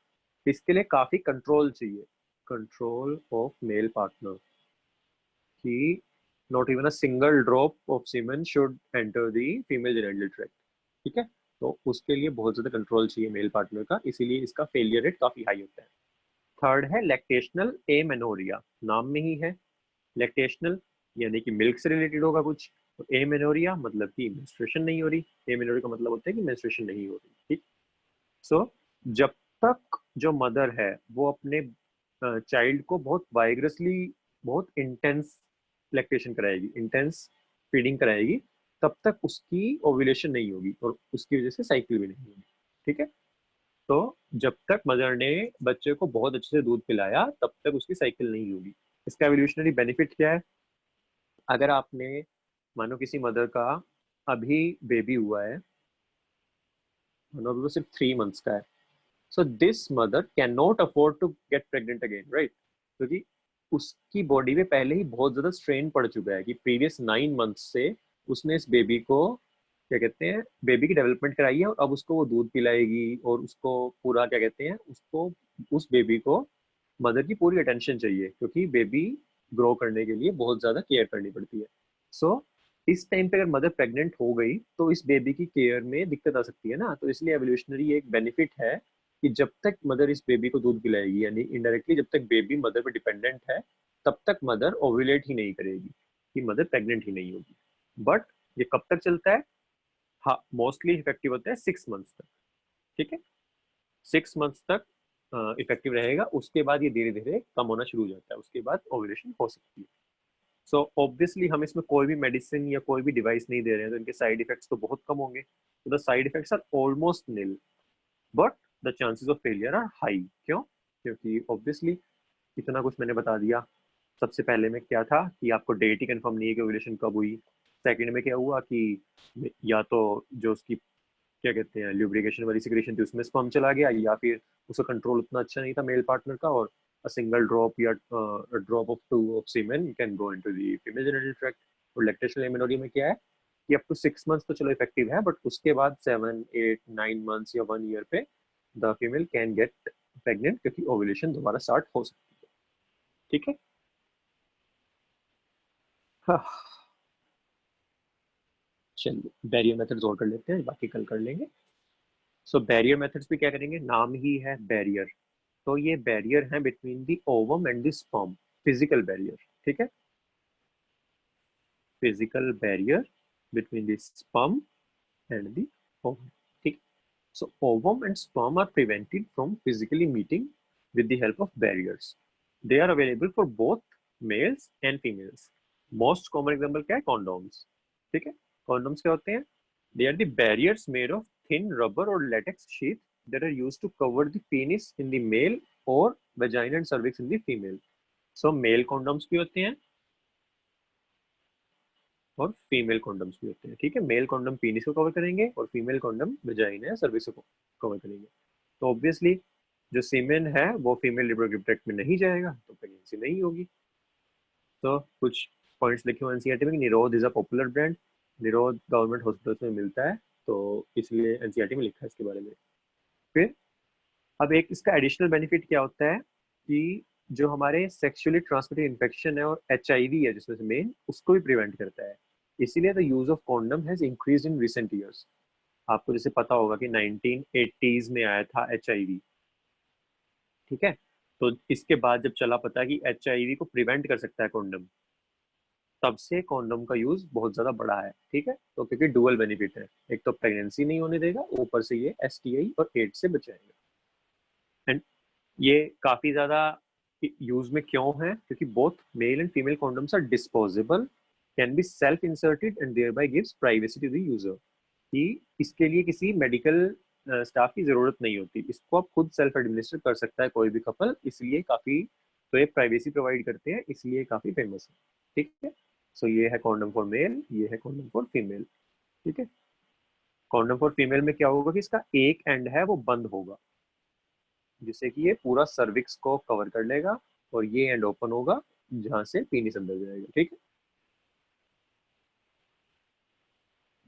इसके लिए काफी कंट्रोल चाहिए, कंट्रोल ऑफ मेल पार्टनर, कि not even a single drop of semen should enter the female genital tract. ठीक है, तो उसके लिए बहुत ज्यादा कंट्रोल चाहिए मेल पार्टनर का, इसीलिए इसका फेलियर रेट काफी हाई होता है। थर्ड है लैक्टेशनल एमेनोरिया, नाम में ही है लैक्टेशनल, यानी कि मिल्क से रिलेटेड होगा कुछ। तो एमेनोरिया मतलब कि मेंस्ट्रुएशन नहीं हो रही, एमेनोरिया का मतलब होता है कि मेंस्ट्रुएशन नहीं हो रही। ठीक, सो जब तक जो मदर है वो अपने चाइल्ड को बहुत वाइग्रसली, बहुत इंटेंस लैक्टेशन कराएगी, इंटेंस फीडिंग कराएगी, तब तक उसकी ओव्यूलेशन नहीं होगी और उसकी वजह से साइकिल भी नहीं होगी। ठीक है, तो जब तक मदर ने बच्चे को बहुत अच्छे से दूध पिलाया तब तक उसकी साइकिल नहीं होगी। इसका एवोल्यूशनरी बेनिफिट क्या है? अगर आपने, मानो किसी मदर का अभी बेबी हुआ है, मानो अभी वो सिर्फ 3 मंथ्स का है, so this mother can not afford to get pregnant again, right? क्योंकि उसकी बॉडी में पहले ही बहुत ज्यादा स्ट्रेन पड़ चुका है कि प्रीवियस 9 मंथ्स से उसने इस बेबी को, क्या कहते हैं, बेबी की डेवलपमेंट कराई है, और अब उसको वो दूध पिलाएगी और उसको पूरा, क्या कहते हैं, उसको, उस बेबी को मदर की पूरी अटेंशन चाहिए, क्योंकि बेबी ग्रो करने के लिए बहुत ज्यादा केयर करनी पड़ती है। सो इस टाइम पे अगर मदर प्रेग्नेंट हो गई तो इस बेबी की केयर में दिक्कत आ सकती है ना, तो इसलिए एवोल्यूशनरी एक बेनिफिट है कि जब तक मदर इस बेबी को दूध पिलाएगी, यानी इनडायरेक्टली जब तक बेबी मदर पे डिपेंडेंट है, तब तक मदर ओव्यूलेट ही नहीं करेगी, कि मदर प्रेग्नेंट ही नहीं होगी। बट ये कब तक चलता है? हाँ, मोस्टली इफेक्टिव होता है 6 मंथ्स तक। ठीक है, 6 मंथ्स तक इफेक्टिव रहेगा, उसके बाद ये धीरे धीरे कम होना शुरू हो जाता है, उसके बाद ओव्यूलेशन हो सकती है। सो ऑब्वियसली हम इसमें कोई भी मेडिसिन या कोई भी डिवाइस नहीं दे रहे हैं, तो इनके साइड इफेक्ट्स तो बहुत कम होंगे, तो the side effects are almost nil, but the chances of failure are high. क्यों? क्योंकि ऑब्वियसली इतना कुछ मैंने बता दिया। सबसे पहले में क्या था कि आपको डेट ही कंफर्म नहीं है कि ओव्यूलेशन कब हुई। सेकंड में क्या हुआ कि या तो जो उसकी, क्या कहते हैं, ल्यूब्रिकेशन वाली सिक्रेशन थी उसमें स्पर्म चला गया, या फिर उसका कंट्रोल उतना अच्छा नहीं था मेल पार्टनर का, और अ सिंगल ड्रॉप या drop of two of semen can go into the female genital tract. और लैक्टेशनल एमेनोरिया में क्या है कि अप टू 6 मंथ्स तो चलो इफेक्टिव है, बट उसके बाद 7 8 9 मंथ्स या 1 ईयर पे the female can get pregnant, क्योंकि ओव्यूलेशन दोबारा स्टार्ट हो सकती है। ठीक है, हाँ, चलिए बैरियर मेथड्स और कर लेते हैं, बाकी कल कर लेंगे। सो बैरियर मेथड्स भी क्या करेंगे, नाम ही है बैरियर, तो ये बैरियर है between the ovum and the sperm, physical barrier. ठीक है, physical barrier between the sperm and the ovum. ठीक, so ovum and sperm are prevented from physically meeting with the help of barriers. They are available for both males and females. Most common example क्या है? Condoms. ठीक है, condoms क्या होते हैं? They are the barriers made of thin rubber or latex sheath that are used to cover the penis in the male or vagina and cervix in the female. So male condoms भी होते हैं और female condoms भी होते हैं। ठीक है, mail condom penis को कवर करेंगे और फीमेल कॉन्डम वजाइना या सर्विस को कवर करेंगे। तो ऑब्वियसली जो सीमेन है वो फीमेल रिप्रोडक्टिव ट्रैक्ट में नहीं जाएगा, तो प्रेगनेंसी नहीं होगी। तो कुछ पॉइंट्स लिखे हुए एनसीईआरटी में कि निरोध इज अ पॉपुलर ब्रांड, निरोध गवर्नमेंट हॉस्पिटल्स में मिलता है, तो इसलिए एनसीईआरटी में लिखा है इसके बारे में। फिर अब एक इसका एडिशनल बेनिफिट क्या होता है कि जो हमारे सेक्सुअली ट्रांसमिटेड इन्फेक्शन है और एचआईवी है जिसमें से मेन, उसको भी प्रिवेंट करता है। इसीलिए the use of condom has increase in recent years. आपको जैसे पता होगा कि 1980s में आया था एचआईवी। ठीक है, तो इसके बाद जब चला पता कि एचआईवी को प्रिवेंट कर सकता है कॉन्डम, तब से कॉन्डम का यूज बहुत ज्यादा बढ़ा है। ठीक है, तो क्योंकि डुअल बेनिफिट है, एक तो प्रेगनेंसी नहीं होने देगा, ऊपर से ये एसटीआई और एड्स से बचाएगा। एंड ये काफी ज्यादा यूज में क्यों है? क्योंकि both male and female condoms are disposable can be self inserted and thereby gives privacy to the user, कि इसके लिए किसी मेडिकल स्टाफ की जरूरत नहीं होती, इसको आप खुद सेल्फ एडमिनिस्टर कर सकता है कोई भी कपल, इसलिए काफी, तो एक प्राइवेसी प्रोवाइड करते हैं, इसलिए काफी फेमस है। ठीक है, सो ये है कॉन्डम फॉर मेल, ये है कॉन्डम फॉर फीमेल। ठीक है, कॉन्डम फॉर फीमेल में क्या होगा कि इसका एक एंड है वो बंद होगा, जिससे कि ये पूरा सर्विक्स को कवर कर लेगा, और ये एंड ओपन होगा जहां से पीनिस अंदर जाएगा। ठीक है,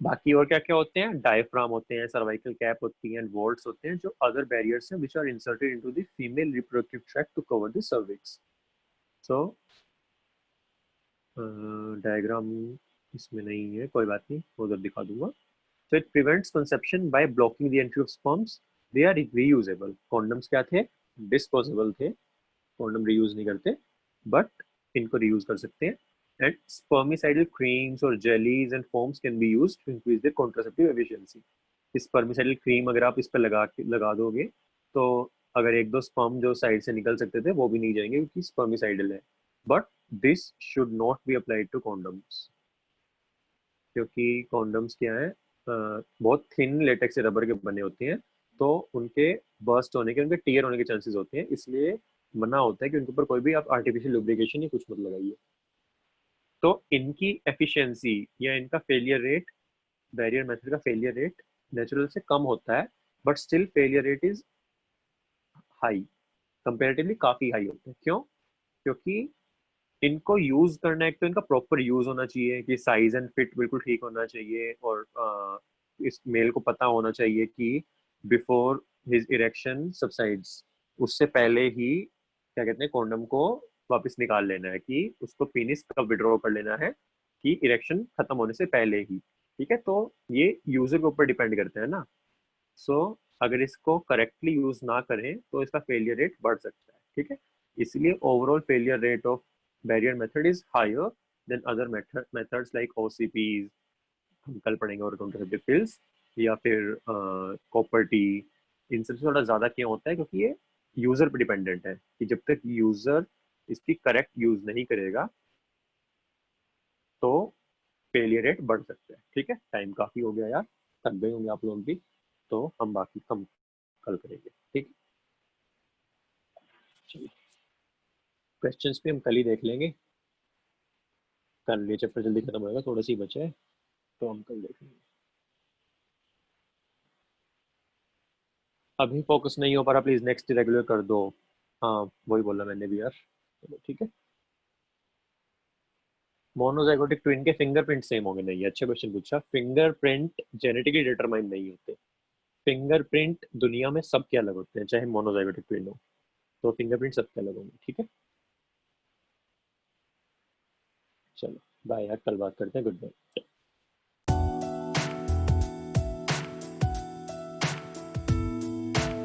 बाकी और क्या क्या होते हैं, डायफ्राम होते हैं, सर्वाइकल कैप होती हैं, वॉल्ट्स होते हैं, जो अदर बैरियर्स हैं which are inserted into the female reproductive tract to cover the cervix. So diagram इसमें नहीं है, कोई बात नहीं, उधर दिखा दूंगा। So it prevents conception by blocking the entry of sperms. They are reusable. Condoms क्या थे, डिस्पोजेबल थे, कॉन्डम रीयूज नहीं करते, बट इनको रीयूज कर सकते हैं। एंड स्पर्मिसाइडल क्रीम्स और jellies and foams can be used to increase the contraceptive efficiency. Spermicidal cream अगर आप इस पर लगा दोगे, तो अगर एक दो स्पर्म जो साइड से निकल सकते थे वो भी नहीं जाएंगे, क्योंकि स्पर्मिसाइडल है। But this should not be applied to condoms, क्योंकि कॉन्डम्स क्या है, बहुत थिन लेटेक्स से रबर के बने होते हैं, तो उनके बर्स्ट होने के, उनके टीयर होने के चांसेस होते हैं, इसलिए मना होता है कि उनके ऊपर कोई भी आप आर्टिफिशियल लुब्रिकेशन या कुछ मत लगाइए। तो इनकी एफिशिएंसी या इनका फेलियर रेट, बैरियर मेथड का फेलियर रेट नेचुरल से कम होता है, but still failure rate is high, comparatively काफी हाई होता है। क्यों? क्योंकि इनको यूज करना, एक तो इनका प्रॉपर यूज होना चाहिए कि साइज एंड फिट बिल्कुल ठीक होना चाहिए, और इस मेल को पता होना चाहिए कि बिफोर हिज इरेक्शन सबसाइड्स, उससे पहले ही क्या कहते हैं, कॉन्डम को वापस निकाल लेना है, कि उसको पीनिस कब विड्रॉ कर लेना है, कि इरेक्शन खत्म होने से पहले ही। ठीक है, तो ये यूजर के ऊपर डिपेंड करता है ना। सो अगर इसको करेक्टली यूज ना करें तो इसका फेलियर रेट बढ़ सकता है। ठीक है, इसलिए overall failure rate of barrier method is higher than other methods like OCPs, हम कल पढ़ेंगे, और कॉन्ट्रासेप्टिव पिल्स, या फिर कॉपर टी। इन सबसे थोड़ा ज्यादा क्या होता है, क्योंकि ये यूजर पे डिपेंडेंट है, कि जब तक यूजर इसकी करेक्ट यूज नहीं करेगा तो फेलियर रेट बढ़ सकता है। ठीक है, टाइम काफी हो गया यार, थक गए होंगे आप लोग भी, तो हम बाकी कम कल करेंगे। ठीक है, क्वेश्चंस भी हम कल ही देख लेंगे, कल ये चैप्टर जल्दी खत्म होगा, थोड़ा सी बचा है, तो हम कल देख लेंगे। अभी फोकस नहीं हो पा रहा, प्लीज नेक्स्ट रेगुलर कर दो। हाँ वही बोला मैंने भी यार। चलो ठीक है, मोनोजाइगोटिक ट्विन के फिंगरप्रिंट सेम होंगे? नहीं, अच्छा क्वेश्चन पूछा। फिंगरप्रिंट जेनेटिकली डिटरमाइन नहीं होते, फिंगरप्रिंट दुनिया में सबके अलग होते हैं, चाहे मोनोजाइगोटिक ट्विन हो, तो फिंगरप्रिंट सबके अलग होंगे। ठीक है, चलो बाय यार, कल बात करते हैं, गुड बाय।